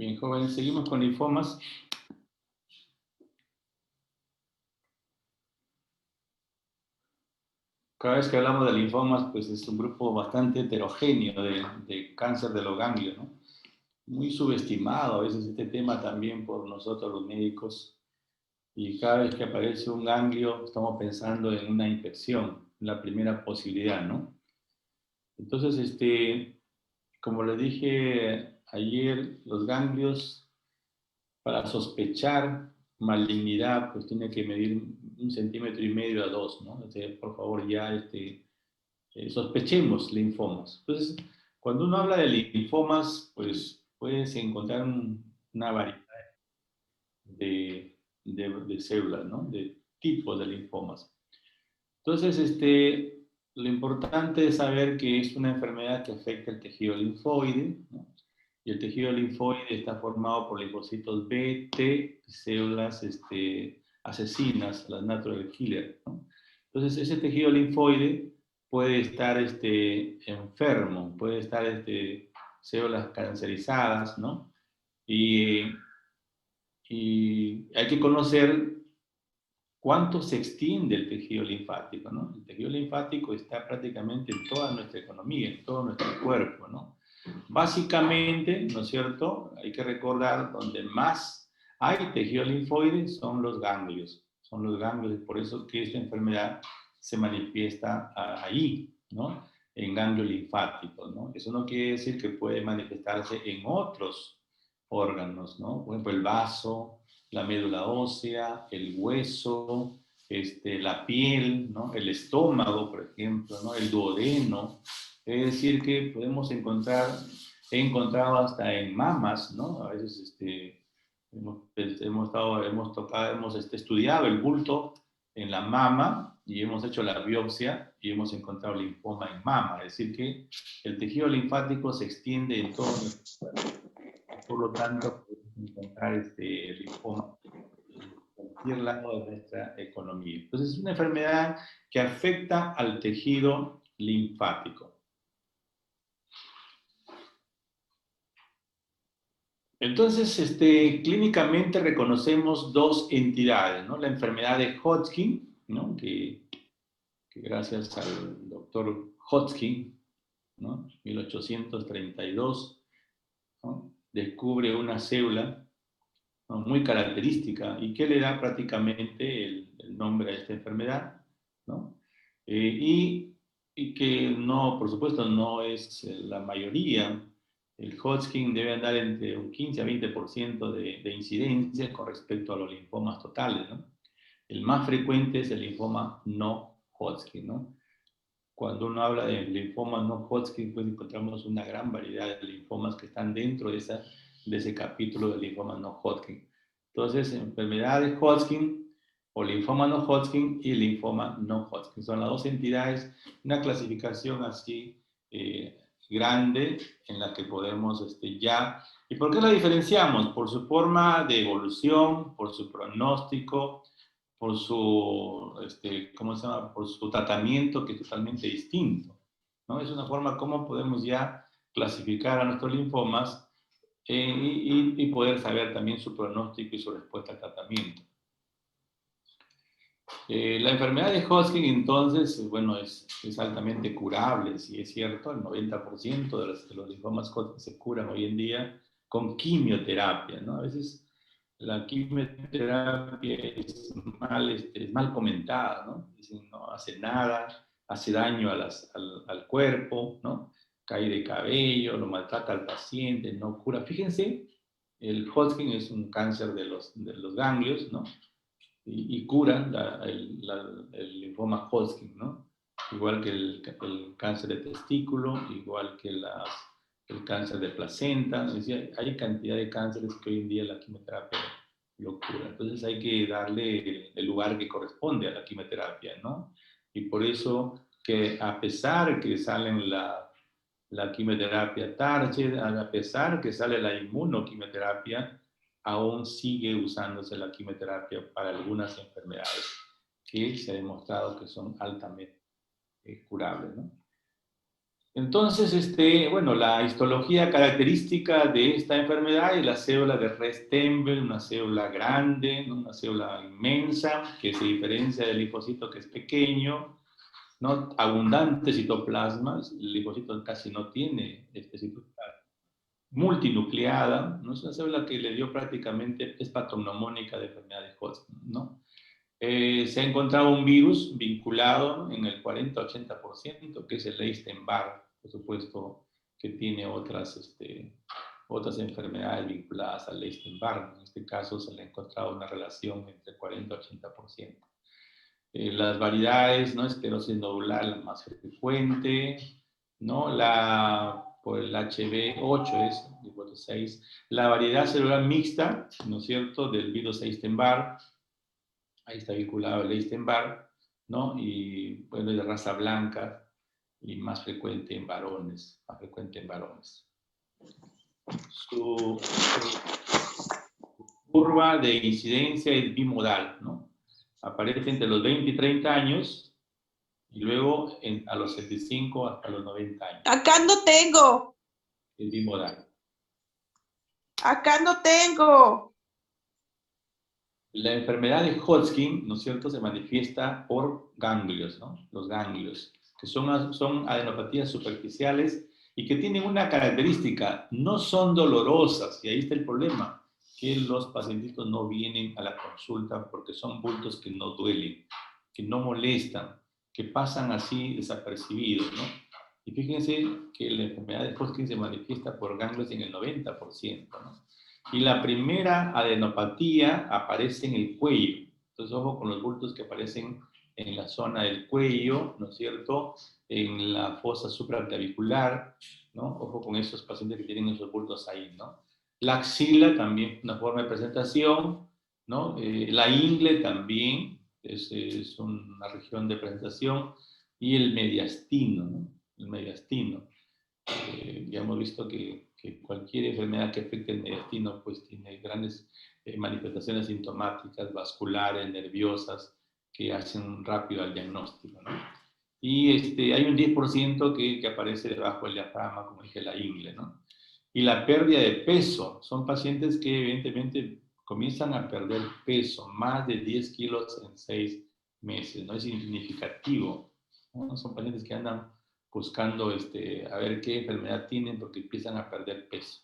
Bien, jóvenes, seguimos con linfomas. Cada vez que hablamos de linfomas, pues es un grupo bastante heterogéneo de cáncer de los ganglios, ¿no? Muy subestimado a veces este tema también por nosotros los médicos. Y cada vez que aparece un ganglio, estamos pensando en una infección, la primera posibilidad, ¿no? Entonces, como les dije ayer, los ganglios, para sospechar malignidad, pues tiene que medir 1,5 centímetros a 2, ¿no? Por favor, ya sospechemos linfomas. Entonces, cuando uno habla de linfomas, pues puedes encontrar una variedad de células, ¿no? De tipos de linfomas. Entonces, lo importante es saber que es una enfermedad que afecta el tejido linfoide, ¿no? Y el tejido linfoide está formado por linfocitos B, T, células asesinas, las natural killer, ¿no? Entonces, ese tejido linfoide puede estar enfermo, puede estar células cancerizadas, ¿no? Y hay que conocer cuánto se extiende el tejido linfático, ¿no? El tejido linfático está prácticamente en toda nuestra economía, en todo nuestro cuerpo, ¿no? Básicamente, ¿no es cierto? Hay que recordar donde más hay tejido linfoide son los ganglios. Son los ganglios, por eso que esta enfermedad se manifiesta ahí, ¿no? En ganglios linfáticos, ¿no? Eso no quiere decir que puede manifestarse en otros órganos, ¿no? Por ejemplo, el vaso, la médula ósea, el hueso, la piel, ¿no? El estómago, por ejemplo, ¿no? El duodeno. Es decir, que podemos encontrar, he encontrado hasta en mamas, ¿no? A veces hemos estudiado el bulto en la mama y hemos hecho la biopsia y hemos encontrado linfoma en mama. Es decir, que el tejido linfático se extiende en todo nuestro cuerpo. Por lo tanto, podemos encontrar linfoma en cualquier lado de nuestra economía. Entonces, es una enfermedad que afecta al tejido linfático. Entonces, clínicamente reconocemos dos entidades, ¿no? La enfermedad de Hodgkin, ¿no? Que gracias al doctor Hodgkin, ¿no? 1832, ¿no? Descubre una célula, ¿no? Muy característica y que le da prácticamente el nombre a esta enfermedad, ¿no? Y que no, por supuesto, no es la mayoría. El Hodgkin debe andar entre un 15 a 20% de incidencia con respecto a los linfomas totales, ¿no? El más frecuente es el linfoma no Hodgkin, ¿no? Cuando uno habla de linfoma no Hodgkin, pues encontramos una gran variedad de linfomas que están dentro de ese capítulo de linfoma no Hodgkin. Entonces, enfermedad de Hodgkin o linfoma no Hodgkin y linfoma no Hodgkin. Son las dos entidades, una clasificación así grande en la que podemos ya... ¿Y por qué la diferenciamos? Por su forma de evolución, por su pronóstico, por su, ¿cómo se llama? Por su tratamiento que es totalmente distinto, ¿no? Es una forma como podemos ya clasificar a nuestros linfomas y poder saber también su pronóstico y su respuesta al tratamiento. La enfermedad de Hodgkin, entonces, bueno, es altamente curable, sí es cierto, el 90% de los linfomas Hodgkin se curan hoy en día con quimioterapia, ¿no? A veces la quimioterapia es mal comentada, ¿no? Dicen, no hace nada, hace daño al cuerpo, ¿no? Cae de cabello, lo maltrata al paciente, no cura. Fíjense, el Hodgkin es un cáncer de los ganglios, ¿no? Y cura el linfoma Hodgkin, ¿no? Igual que el cáncer de testículo, igual que el cáncer de placenta. Es decir, hay cantidad de cánceres que hoy en día la quimioterapia lo cura. Entonces hay que darle el lugar que corresponde a la quimioterapia, ¿no? Y por eso que a pesar que salen la quimioterapia Target, a pesar que sale la inmunoquimioterapia, aún sigue usándose la quimioterapia para algunas enfermedades que se ha demostrado que son altamente curables, ¿no? Entonces, bueno, la histología característica de esta enfermedad es la célula de Rett-Steinberg, una célula grande, ¿no? Una célula inmensa, que se diferencia del linfocito que es pequeño, ¿no? Abundante citoplasma, el linfocito casi no tiene citoplasma. Multinucleada, ¿no? Es una célula que le dio prácticamente, es patognomónica de enfermedad de Hodgkin, ¿no? Se ha encontrado un virus vinculado en el 40-80%, que es el Epstein-Barr, por supuesto, que tiene otras enfermedades vinculadas al Epstein-Barr. En este caso se le ha encontrado una relación entre 40-80%. Las variedades, ¿no? Esclerosis nodular, la más frecuente, ¿no? Por el HB8 es, el 6, la variedad celular mixta, ¿no es cierto?, del virus Epstein-Barr. Ahí está vinculado el Epstein-Barr, ¿no? Y bueno, es de raza blanca y más frecuente en varones, Su curva de incidencia es bimodal, ¿no? Aparece entre los 20 y 30 años y luego a los 75 hasta los 90 años. Acá no tengo. Es bimodal. Acá no tengo. La enfermedad de Hodgkin, ¿no es cierto?, se manifiesta por ganglios, ¿no? Los ganglios, que son adenopatías superficiales y que tienen una característica, no son dolorosas, y ahí está el problema, que los pacientitos no vienen a la consulta porque son bultos que no duelen, que no molestan, que pasan así desapercibidos, ¿no? Y fíjense que la enfermedad de Hodgkin se manifiesta por ganglios en el 90%, ¿no? Y la primera adenopatía aparece en el cuello. Entonces, ojo con los bultos que aparecen en la zona del cuello, ¿no es cierto? En la fosa supraclavicular, ¿no? Ojo con esos pacientes que tienen esos bultos ahí, ¿no? La axila también, una forma de presentación, ¿no? La ingle también es una región de presentación. Y el mediastino, ¿no? El mediastino. Ya hemos visto que cualquier enfermedad que afecte el mediastino pues tiene grandes manifestaciones sintomáticas, vasculares, nerviosas, que hacen rápido al diagnóstico, ¿no? Y hay un 10% que aparece debajo del diafragma, como dije, la ingle, ¿no? Y la pérdida de peso, son pacientes que evidentemente comienzan a perder peso, más de 10 kilos en 6 meses, ¿no? Es significativo, ¿no? Son pacientes que andan buscando a ver qué enfermedad tienen porque empiezan a perder peso.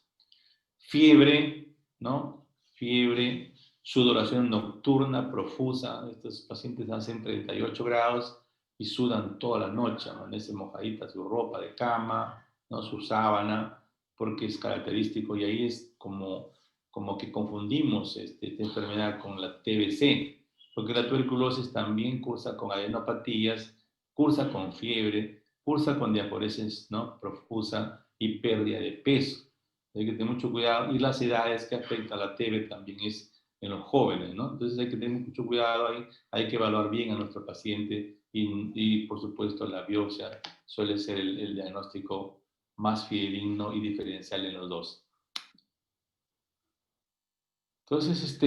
Fiebre, ¿no? Fiebre, sudoración nocturna profusa. Estos pacientes hacen 38 grados y sudan toda la noche, amanece mojadita su ropa de cama, ¿no? Su sábana, porque es característico y ahí es como que confundimos esta enfermedad con la TBC, porque la tuberculosis también cursa con adenopatías, cursa con fiebre, cursa con diaforesis, ¿no? Profusa y pérdida de peso. Hay que tener mucho cuidado. Y las edades que afectan a la TB también es en los jóvenes, ¿no? Entonces hay que tener mucho cuidado ahí. Hay que evaluar bien a nuestro paciente y por supuesto, la biopsia suele ser el diagnóstico más fidedigno y diferencial en los dos. Entonces,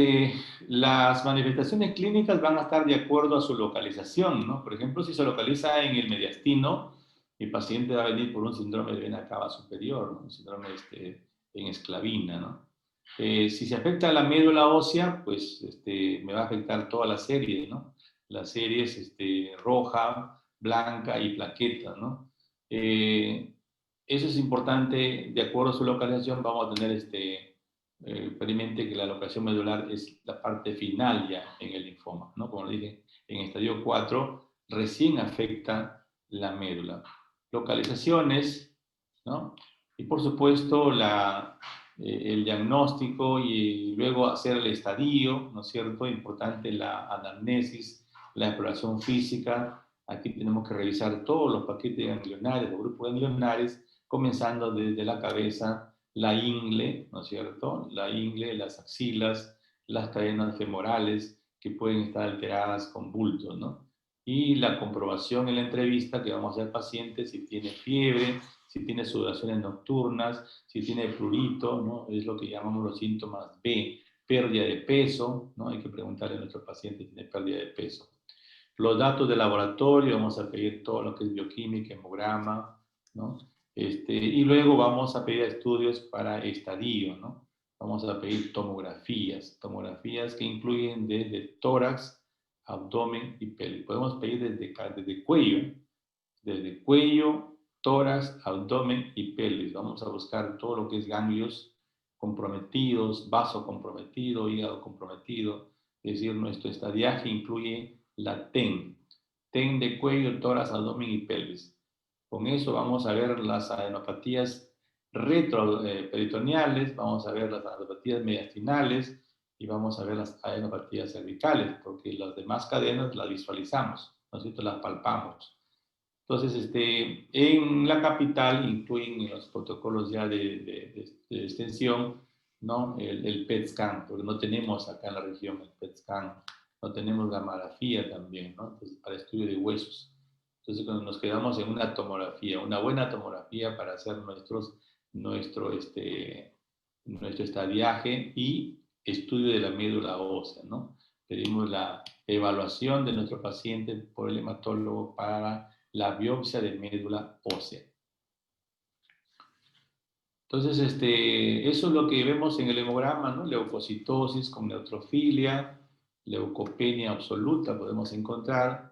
las manifestaciones clínicas van a estar de acuerdo a su localización, ¿no? Por ejemplo, si se localiza en el mediastino, el paciente va a venir por un síndrome de vena cava superior, ¿no? Un síndrome en esclavina, ¿no? Si se afecta a la médula ósea, pues me va a afectar toda la serie, ¿no? Las series roja, blanca y plaqueta, ¿no? Eso es importante, de acuerdo a su localización, vamos a tener experimente que la locación medular es la parte final ya en el linfoma, ¿no? Como dije, en estadio 4 recién afecta la médula. Localizaciones, ¿no? Y por supuesto el diagnóstico y luego hacer el estadio, ¿no es cierto? Importante la anamnesis, la exploración física. Aquí tenemos que revisar todos los paquetes ganglionares, los grupos ganglionares, comenzando desde la cabeza, la ingle, ¿no es cierto? La ingle, las axilas, las cadenas femorales que pueden estar alteradas con bultos, ¿no? Y la comprobación en la entrevista que vamos a hacer al paciente si tiene fiebre, si tiene sudoraciones nocturnas, si tiene prurito, ¿no? Es lo que llamamos los síntomas B, pérdida de peso, ¿no? Hay que preguntarle a nuestro paciente si tiene pérdida de peso. Los datos de laboratorio, vamos a pedir todo lo que es bioquímica, hemograma, ¿no? Y luego vamos a pedir estudios para estadio, ¿no? Vamos a pedir tomografías que incluyen desde tórax, abdomen y pelvis. Podemos pedir desde cuello, tórax, abdomen y pelvis. Vamos a buscar todo lo que es ganglios comprometidos, vaso comprometido, hígado comprometido. Es decir, nuestro estadiaje incluye la TEN de cuello, tórax, abdomen y pelvis. Con eso vamos a ver las adenopatías retroperitoneales, vamos a ver las adenopatías mediastinales y vamos a ver las adenopatías cervicales, porque las demás cadenas las visualizamos, ¿no es cierto? Las palpamos. Entonces, en la capital incluyen los protocolos ya de extensión, ¿no? El PET scan, porque no tenemos acá en la región el PET scan, no tenemos gamografía también, ¿no? Entonces, para estudio de huesos. Entonces, cuando nos quedamos en una tomografía, una buena tomografía para hacer nuestro estadiaje y estudio de la médula ósea, ¿no? Pedimos la evaluación de nuestro paciente por el hematólogo para la biopsia de médula ósea. Entonces, eso es lo que vemos en el hemograma, ¿no? Leucocitosis con neutrofilia, leucopenia absoluta podemos encontrar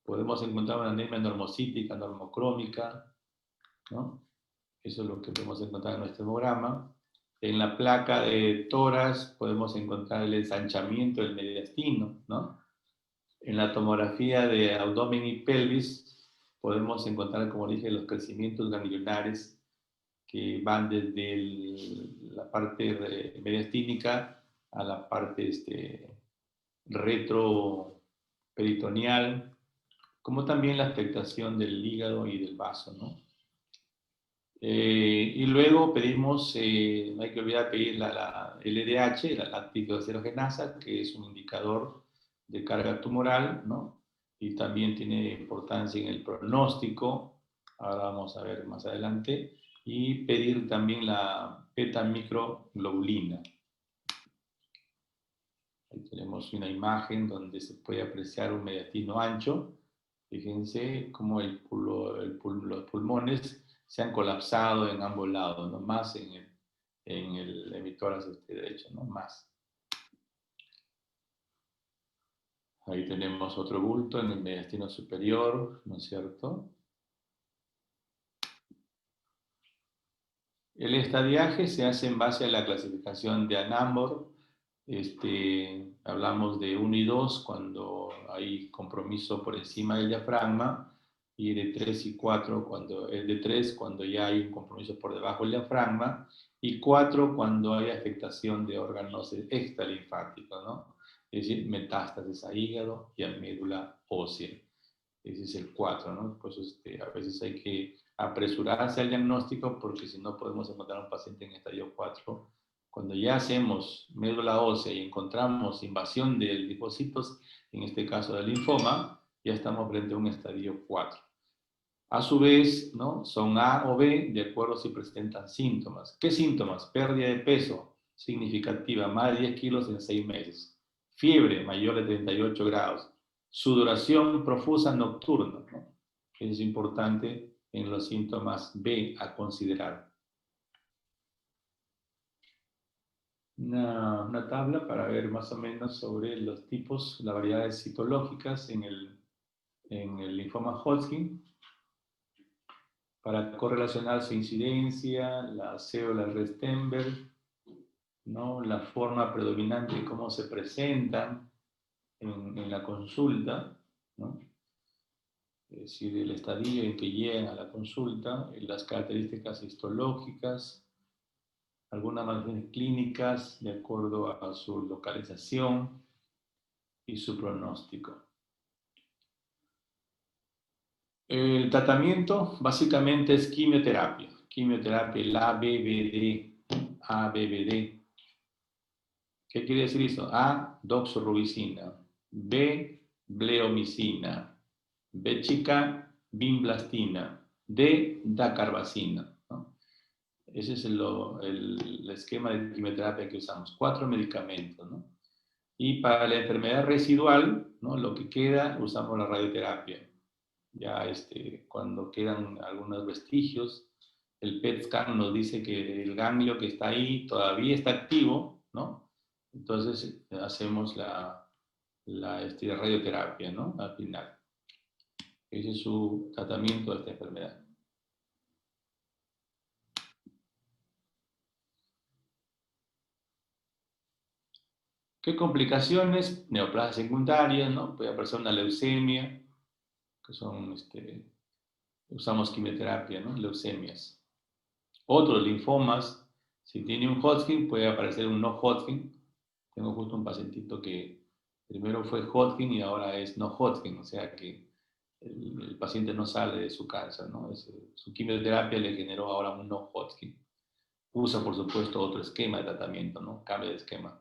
una anemia normocítica, normocrómica, ¿no? Eso es lo que podemos encontrar en nuestro hemograma. En la placa de tórax podemos encontrar el ensanchamiento del mediastino, ¿no? En la tomografía de abdomen y pelvis podemos encontrar, como dije, los crecimientos ganglionares que van desde la parte mediastínica a la parte retroperitoneal, como también la afectación del hígado y del vaso, ¿no? Y luego pedimos, no hay que olvidar pedir la LDH, la láctico-desogenasa, que es un indicador de carga tumoral, ¿no? Y también tiene importancia en el pronóstico, ahora vamos a ver más adelante, y pedir también la beta-microglobulina. Ahí tenemos una imagen donde se puede apreciar un mediastino ancho. Fíjense cómo los pulmones se han colapsado en ambos lados, no más en el hemitórax derecho, no más. Ahí tenemos otro bulto en el mediastino superior, ¿no es cierto? El estadiaje se hace en base a la clasificación de Anambor. Hablamos de 1 y 2 cuando hay compromiso por encima del diafragma, y de 3 y 4 de 3 cuando ya hay un compromiso por debajo del diafragma, y 4 cuando hay afectación de órganos extralinfáticos, ¿no? Es decir, metástasis a hígado y a médula ósea. Ese es el 4, ¿no? Pues a veces hay que apresurarse al diagnóstico porque si no podemos encontrar un paciente en estadio 4. Cuando ya hacemos médula ósea y encontramos invasión de linfocitos, en este caso del linfoma, ya estamos frente a un estadio 4. A su vez, ¿no? Son A o B de acuerdo si presentan síntomas. ¿Qué síntomas? Pérdida de peso significativa, más de 10 kilos en 6 meses. Fiebre mayor de 38 grados. Sudoración profusa nocturna, ¿no? Es importante en los síntomas B a considerar. Una tabla para ver más o menos sobre los tipos, las variedades citológicas en el linfoma Hodgkin, para correlacionar su incidencia, las células Restenberg, ¿no? La forma predominante, cómo se presentan en la consulta, ¿no? Es decir, el estadio en que llegan a la consulta, las características histológicas, algunas manifestaciones clínicas de acuerdo a su localización y su pronóstico. El tratamiento básicamente es quimioterapia. Quimioterapia, el ABVD. ¿Qué quiere decir eso? A, doxorubicina. B, bleomicina. B chica, vinblastina. D, dacarbazina, ¿no? Ese es el esquema de quimioterapia que usamos. 4 medicamentos, ¿no? Y para la enfermedad residual, ¿no? Lo que queda, usamos la radioterapia. Ya cuando quedan algunos vestigios el PET scan nos dice que el ganglio que está ahí todavía está activo, ¿no? Entonces hacemos la radioterapia, ¿no? Al final. Ese es su tratamiento de esta enfermedad. ¿Qué complicaciones? Neoplasias secundarias, ¿no? Puede aparecer una leucemia, que son, usamos quimioterapia, ¿no? Leucemias. Otros linfomas, si tiene un Hodgkin, puede aparecer un no Hodgkin. Tengo justo un pacientito que primero fue Hodgkin y ahora es no Hodgkin, o sea que el paciente no sale de su cáncer, ¿no? Su quimioterapia le generó ahora un no Hodgkin. Usa, por supuesto, otro esquema de tratamiento, ¿no? Cambio de esquema.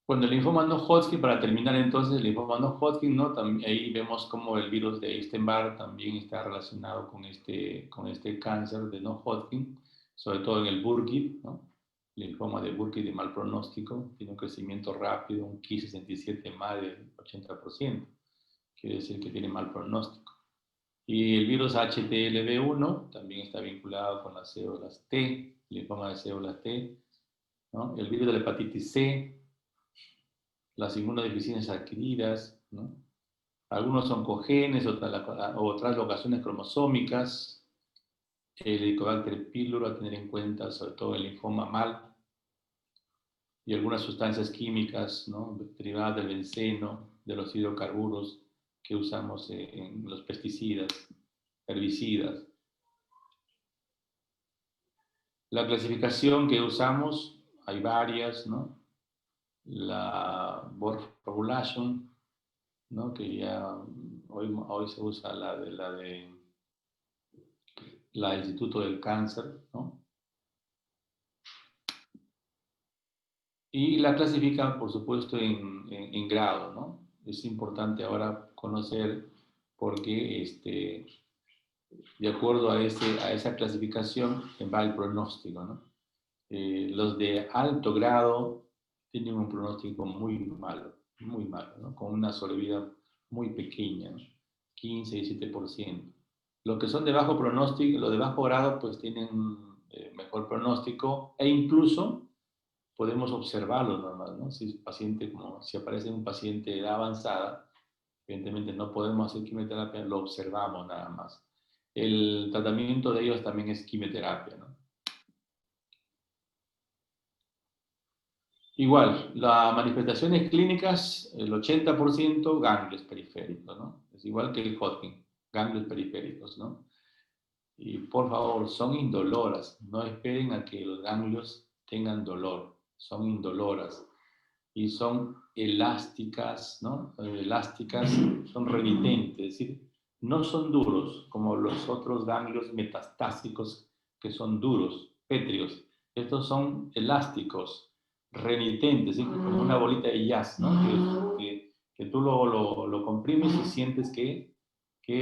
Cuando el linfoma no Hodgkin, para terminar entonces, el linfoma no Hodgkin, ¿no? También, ahí vemos cómo el virus de Epstein-Barr también está relacionado con este cáncer de no Hodgkin, sobre todo en el Burkitt, ¿no? El linfoma de Burkitt de mal pronóstico, tiene un crecimiento rápido, un Ki-67 más del 80%, quiere decir que tiene mal pronóstico. Y el virus HTLV1 también está vinculado con las células T, linfoma de células T, ¿no? El virus de la hepatitis C, las inmunodeficiencias adquiridas, ¿no? Algunos son oncogenes, otras locaciones cromosómicas, el Helicobacter pylori a tener en cuenta, sobre todo el linfoma MAL, y algunas sustancias químicas, ¿no? Derivadas del benceno, de los hidrocarburos que usamos en los pesticidas, herbicidas. La clasificación que usamos, hay varias, ¿no? La Borg Population, ¿no? Que ya hoy se usa la Instituto del Cáncer, ¿no? Y la clasifican, por supuesto, en grado, ¿no? Es importante ahora conocer por qué, de acuerdo a esa clasificación, va el pronóstico, ¿no? Los de alto grado tienen un pronóstico muy malo, ¿no? Con una sobrevida muy pequeña, ¿no? 15 y 7%. Los que son de bajo pronóstico, los de bajo grado, pues tienen mejor pronóstico e incluso podemos observarlo normal, ¿no? Si aparece un paciente de edad avanzada, evidentemente no podemos hacer quimioterapia, lo observamos nada más. El tratamiento de ellos también es quimioterapia, ¿no? Igual, las manifestaciones clínicas, el 80% ganglios periféricos, ¿no? Es igual que el Hodgkin, ganglios periféricos, ¿no? Y por favor, son indoloras, no esperen a que los ganglios tengan dolor, son indoloras y son elásticas, ¿no? Elásticas, son remitentes, es decir, no son duros como los otros ganglios metastásicos que son duros, pétreos. Estos son elásticos, remitentes, ¿sí? Como una bolita de jazz, ¿no? Que tú lo comprimes y sientes que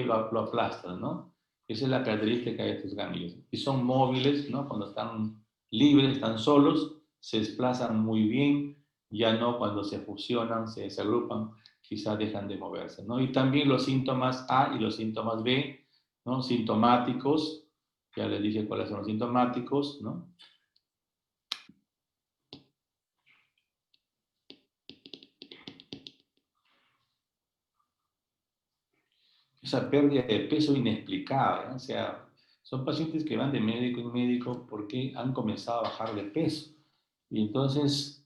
lo aplastas, ¿no? Esa es la característica de estos ganglios. Y son móviles, ¿no? Cuando están libres, están solos, se desplazan muy bien, ya no cuando se fusionan, se agrupan, quizás dejan de moverse, ¿no? Y también los síntomas A y los síntomas B, ¿no? Sintomáticos, ya les dije cuáles son los sintomáticos, ¿no? Esa pérdida de peso inexplicable, ¿no? O sea, son pacientes que van de médico en médico porque han comenzado a bajar de peso. Y entonces,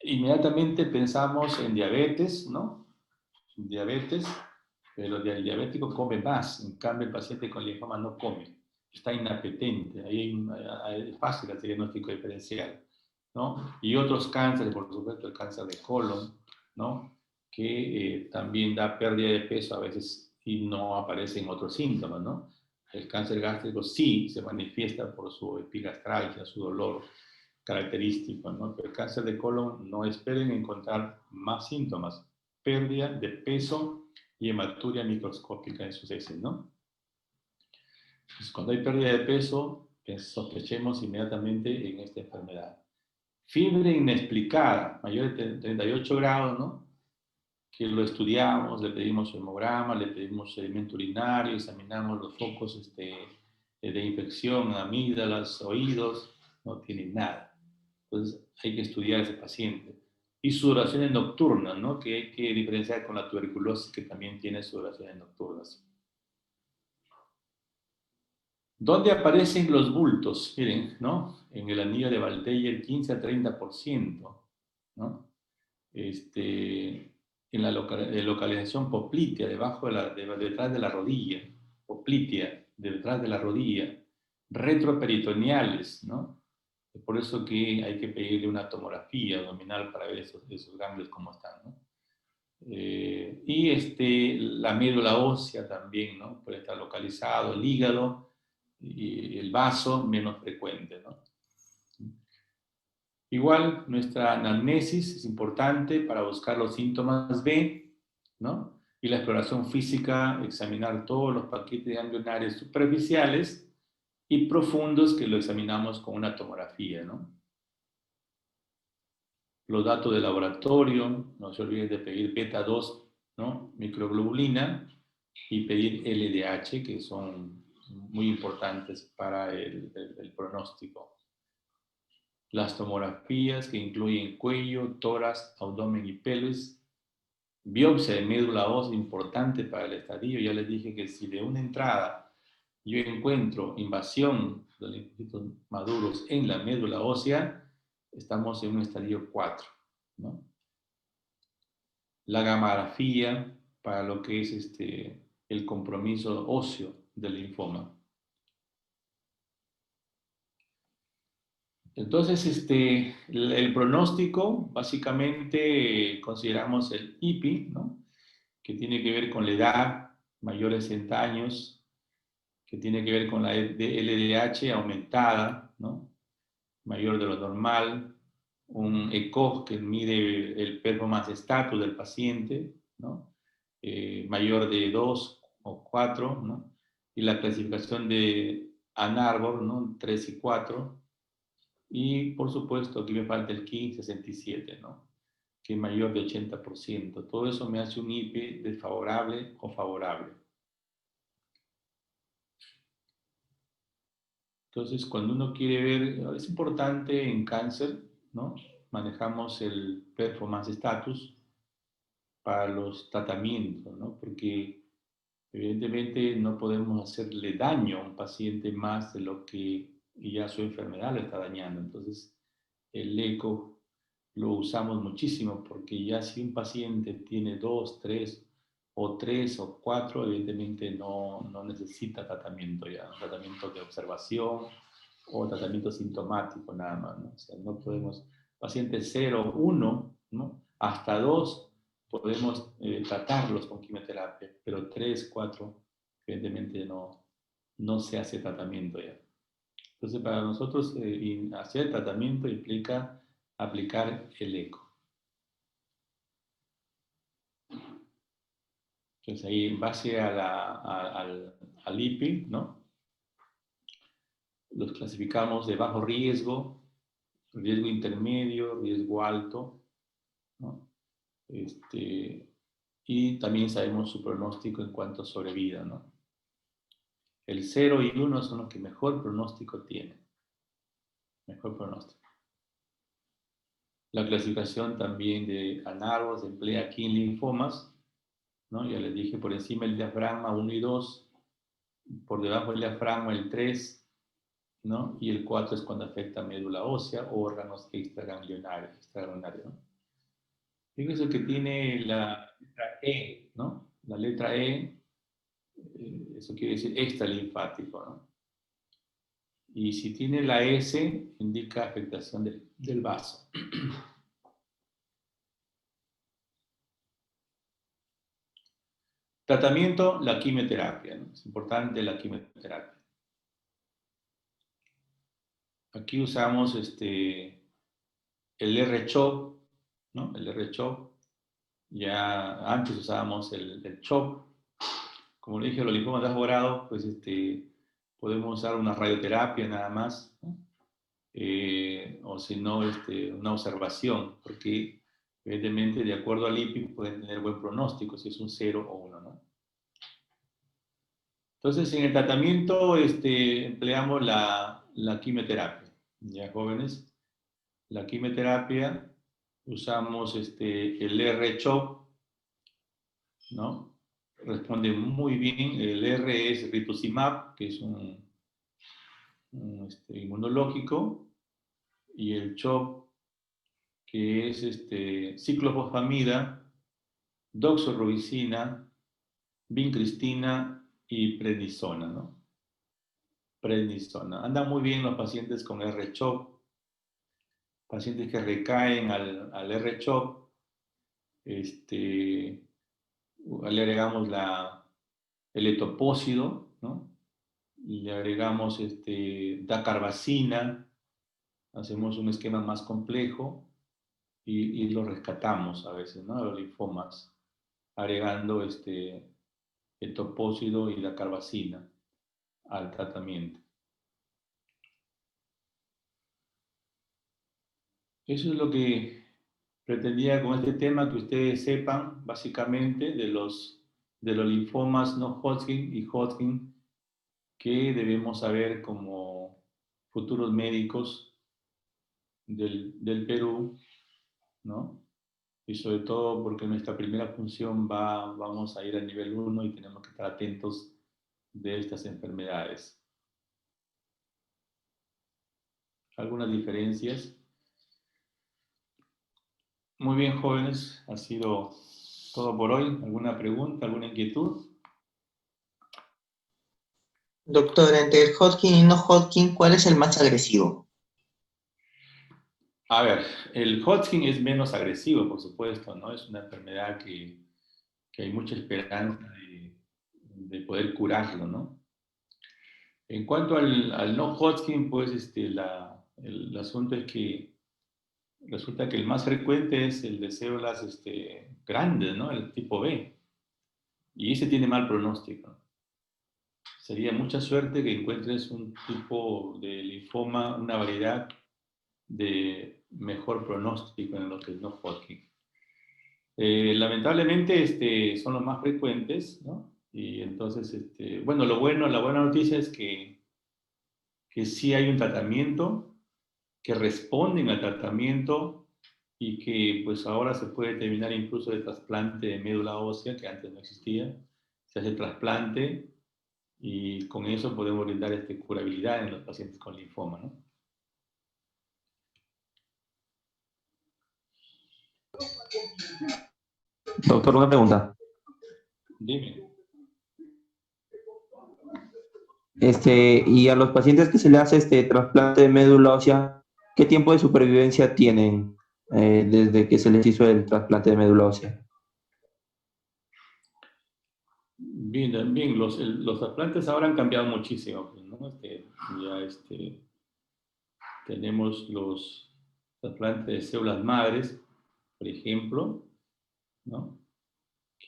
inmediatamente pensamos en diabetes, ¿no? Diabetes, pero el diabético come más, en cambio el paciente con linfoma no come, está inapetente, ahí es fácil el diagnóstico diferencial, ¿no? Y otros cánceres, por supuesto el cáncer de colon, ¿no? Que también da pérdida de peso a veces y no aparecen otros síntomas, ¿no? El cáncer gástrico sí se manifiesta por su epigastralgia, su dolor característico, ¿no? Pero el cáncer de colon no esperen encontrar más síntomas, pérdida de peso y hematuria microscópica en sus heces, ¿no? Entonces, cuando hay pérdida de peso, sospechemos inmediatamente en esta enfermedad. Fiebre inexplicada, mayor de 38 grados, ¿no? Que lo estudiamos, le pedimos hemograma, le pedimos sedimento urinario, examinamos los focos de infección, amígdalas, oídos, no tiene nada. Entonces hay que estudiar a ese paciente. Y sudoraciones nocturnas, ¿no? Que hay que diferenciar con la tuberculosis, que también tiene sudoraciones nocturnas. ¿Dónde aparecen los bultos? Miren, ¿no? En el anillo de Valdeyer, 15 a 30%, ¿no? En la localización poplitea, detrás de la rodilla, poplitea, detrás de la rodilla, retroperitoneales, ¿no? Por eso que hay que pedirle una tomografía abdominal para ver esos ganglios cómo están, ¿no? Y la médula ósea también, ¿no? Puede estar localizado, el hígado y el vaso menos frecuente, ¿no? Igual, nuestra anamnesis es importante para buscar los síntomas B, ¿no? Y la exploración física, examinar todos los paquetes ganglionarios superficiales y profundos que lo examinamos con una tomografía, ¿no? Los datos de laboratorio, no se olviden de pedir beta 2, ¿no? Microglobulina, y pedir LDH, que son muy importantes para el pronóstico. Las tomografías que incluyen cuello, tórax, abdomen y pelvis. Biopsia de médula ósea importante para el estadio. Ya les dije que si de una entrada yo encuentro invasión de los linfocitos maduros en la médula ósea, estamos en un estadio 4, ¿no? La gamografía para lo que es el compromiso óseo del linfoma. Entonces, el pronóstico, básicamente consideramos el IPI, ¿no? Que tiene que ver con la edad, mayor de 60 años, que tiene que ver con la LDH aumentada, ¿no? Mayor de lo normal, un ECOG que mide el performance status del paciente, ¿no? Mayor de 2 o 4, ¿no? Y la clasificación de Ann Arbor, ¿no? 3 y 4. Y por supuesto, aquí me falta el 1567, ¿no? Que es mayor de 80%. Todo eso me hace un IPI desfavorable o favorable. Entonces, cuando uno quiere ver, es importante en cáncer, ¿no? Manejamos el performance status para los tratamientos, ¿no? Porque evidentemente no podemos hacerle daño a un paciente más de lo que ya su enfermedad le está dañando. Entonces, el eco lo usamos muchísimo porque ya si un paciente tiene 2, 3 o 4, evidentemente no necesita tratamiento ya, tratamiento de observación o tratamiento sintomático nada más, ¿no? O sea, no podemos, paciente 0, 1, ¿no? Hasta 2 podemos tratarlos con quimioterapia, pero 3, 4, evidentemente no se hace tratamiento ya. Entonces, para nosotros hacer tratamiento implica aplicar el eco. Entonces, ahí en base al IPI, ¿no? Los clasificamos de bajo riesgo, riesgo intermedio, riesgo alto, ¿no? Y también sabemos su pronóstico en cuanto a sobrevida, ¿no? El 0 y 1 son los que mejor pronóstico tienen. Mejor pronóstico. La clasificación también de Ann Arbor se emplea aquí en linfomas, ¿no? Ya les dije, por encima el diafragma 1 y 2, por debajo del diafragma el 3, ¿no? Y el 4 es cuando afecta médula ósea o órganos extraganglionarios, ¿no? Fíjense que tiene la letra E, ¿no? La letra E, eso quiere decir extralinfático, ¿no? Y si tiene la S, indica afectación del vaso. Tratamiento, la quimioterapia, ¿no? Es importante la quimioterapia. Aquí usamos el R-CHOP, ¿no? El R-CHOP. Ya antes usábamos el CHOP. Como le dije, los linfomas de bajo grado, pues podemos usar una radioterapia nada más, ¿no? O si no, una observación, porque evidentemente de acuerdo al IPI pueden tener buen pronóstico si es un 0 o 1, ¿no? Entonces, en el tratamiento empleamos la quimioterapia, ¿ya, jóvenes? La quimioterapia, usamos el R-CHOP, ¿no? Responde muy bien. El R es rituximab, que es un inmunológico, y el CHOP, que es ciclofosfamida, doxorubicina, vincristina y prednisona, ¿no? Prednisona. Andan muy bien los pacientes con R-CHOP, pacientes que recaen al R-CHOP, le agregamos el etopósido, ¿no? Y le agregamos dacarbazina, hacemos un esquema más complejo y lo rescatamos a veces, ¿no? Los linfomas, agregando etopósido y dacarbazina al tratamiento. Eso es lo que pretendía con este tema, que ustedes sepan básicamente de los linfomas no Hodgkin y Hodgkin que debemos saber como futuros médicos del Perú, ¿no? Y sobre todo porque nuestra primera función vamos a ir al nivel 1 y tenemos que estar atentos de estas enfermedades. ¿Algunas diferencias? Muy bien, jóvenes, ha sido todo por hoy. ¿Alguna pregunta, alguna inquietud? Doctor, entre el Hodgkin y no Hodgkin, ¿cuál es el más agresivo? A ver, el Hodgkin es menos agresivo, por supuesto, ¿no? Es una enfermedad que hay mucha esperanza de poder curarlo, ¿no? En cuanto al no Hodgkin, pues el asunto es que resulta que el más frecuente es el de células grandes, ¿no? El tipo B. Y ese tiene mal pronóstico. Sería mucha suerte que encuentres un tipo de linfoma, una variedad de mejor pronóstico en lo que es no Hodgkin. Lamentablemente son los más frecuentes, ¿no? Y entonces, bueno, la buena noticia es que sí hay un tratamiento, que responden al tratamiento y que pues ahora se puede terminar incluso de trasplante de médula ósea, que antes no existía. Se hace trasplante y con eso podemos brindar curabilidad en los pacientes con linfoma, ¿no? Doctor, una pregunta. Dime. Y a los pacientes que se le hace este trasplante de médula ósea, ¿qué tiempo de supervivencia tienen desde que se les hizo el trasplante de médula ósea? Bien, los trasplantes ahora han cambiado muchísimo, ¿no? Tenemos los trasplantes de células madres, por ejemplo, ¿no?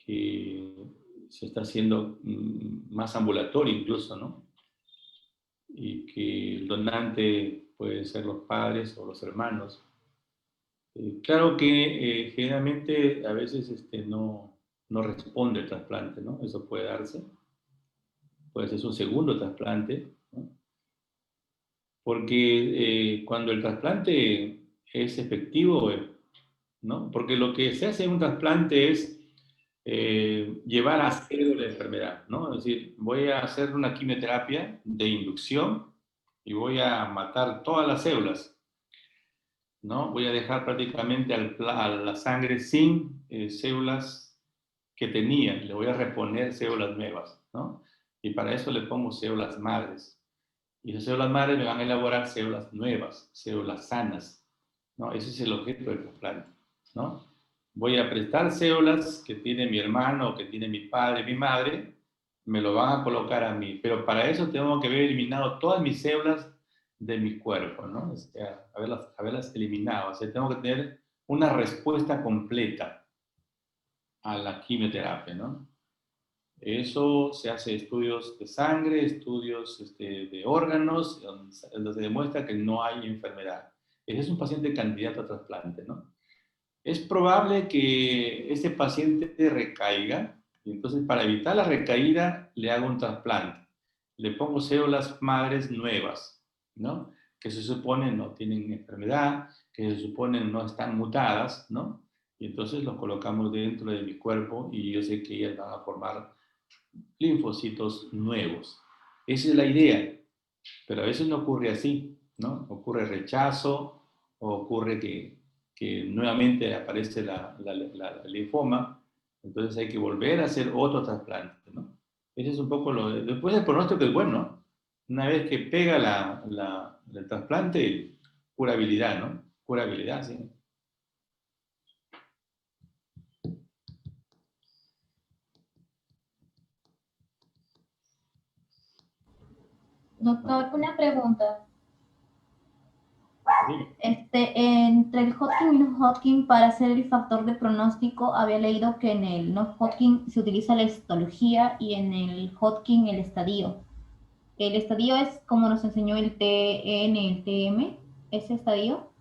Que se está haciendo más ambulatorio incluso, ¿no? Y que el donante puede ser los padres o los hermanos. Claro que generalmente a veces no responde el trasplante, ¿no? Eso puede darse. Puede ser un segundo trasplante, ¿no? Porque cuando el trasplante es efectivo, ¿no? Porque lo que se hace en un trasplante es llevar a cero la enfermedad, ¿no? Es decir, voy a hacer una quimioterapia de inducción y voy a matar todas las células, ¿no? Voy a dejar prácticamente a la sangre sin células que tenía, le voy a reponer células nuevas, ¿no? Y para eso le pongo células madres. Y esas células madres me van a elaborar células nuevas, células sanas, ¿no? Ese es el objeto del trasplante, ¿no? Voy a prestar células que tiene mi hermano, o que tiene mi padre, mi madre, me lo van a colocar a mí, pero para eso tengo que haber eliminado todas mis células de mi cuerpo, ¿no? O sea, haberlas eliminado, o sea, tengo que tener una respuesta completa a la quimioterapia, ¿no? Eso se hace estudios de sangre, estudios de órganos, donde se demuestra que no hay enfermedad. Ese es un paciente candidato a trasplante, ¿no? Es probable que ese paciente recaiga, y entonces para evitar la recaída le hago un trasplante. Le pongo células madres nuevas, ¿no? Que se supone no tienen enfermedad, que se supone no están mutadas, ¿no? Y entonces los colocamos dentro de mi cuerpo y yo sé que ellas van a formar linfocitos nuevos. Esa es la idea, pero a veces no ocurre así, ¿no? Ocurre rechazo, o ocurre que nuevamente aparece la linfoma, entonces hay que volver a hacer otro trasplante, ¿no? Ese es un poco después el pronóstico es bueno. Una vez que pega el trasplante, curabilidad, ¿no? Curabilidad, sí. Doctor, una pregunta. Sí. Entre el Hodgkin y no Hodgkin, para hacer el factor de pronóstico, había leído que en el no Hodgkin se utiliza la histología y en el Hodgkin el estadio. El estadio es como nos enseñó el TN, el TM, ese estadio.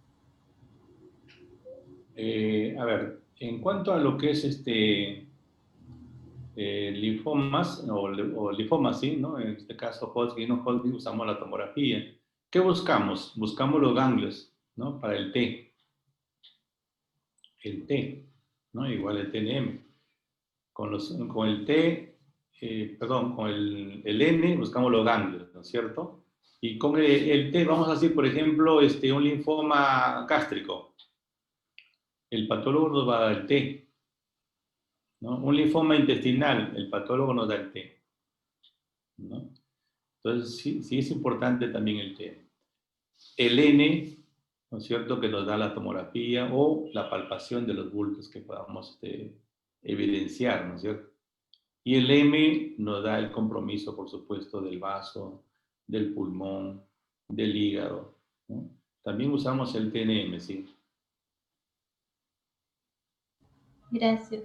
A ver, en cuanto a lo que es linfomas o linfomas, sí, ¿no? En este caso Hodgkin, no Hodgkin, usamos la tomografía. ¿Qué buscamos? Buscamos los ganglios, ¿no? Para el T. El T, ¿no? Igual el TNM. Con el T, con el N buscamos los ganglios, ¿no es cierto? Y con el T vamos a decir, por ejemplo, un linfoma gástrico. El patólogo nos va a dar el T, ¿no? Un linfoma intestinal, el patólogo nos da el T, ¿no? Entonces, sí es importante también el T. El N, ¿no es cierto?, que nos da la tomografía o la palpación de los bultos que podamos evidenciar, ¿no es cierto? Y el M nos da el compromiso, por supuesto, del vaso, del pulmón, del hígado, ¿no? También usamos el TNM, sí. Gracias.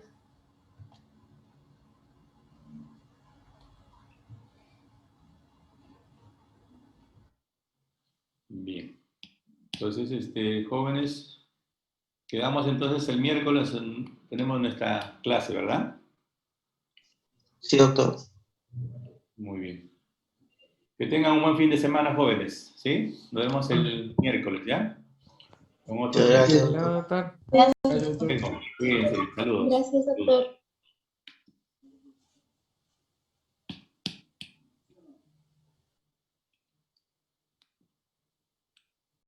Bien. Entonces, jóvenes, quedamos entonces el miércoles, tenemos nuestra clase, ¿verdad? Sí, doctor. Muy bien. Que tengan un buen fin de semana, jóvenes, ¿sí? Nos vemos el miércoles, ¿ya? Con otro Muchas gracias, tema. doctor. Cuídense, saludos. Gracias, doctor.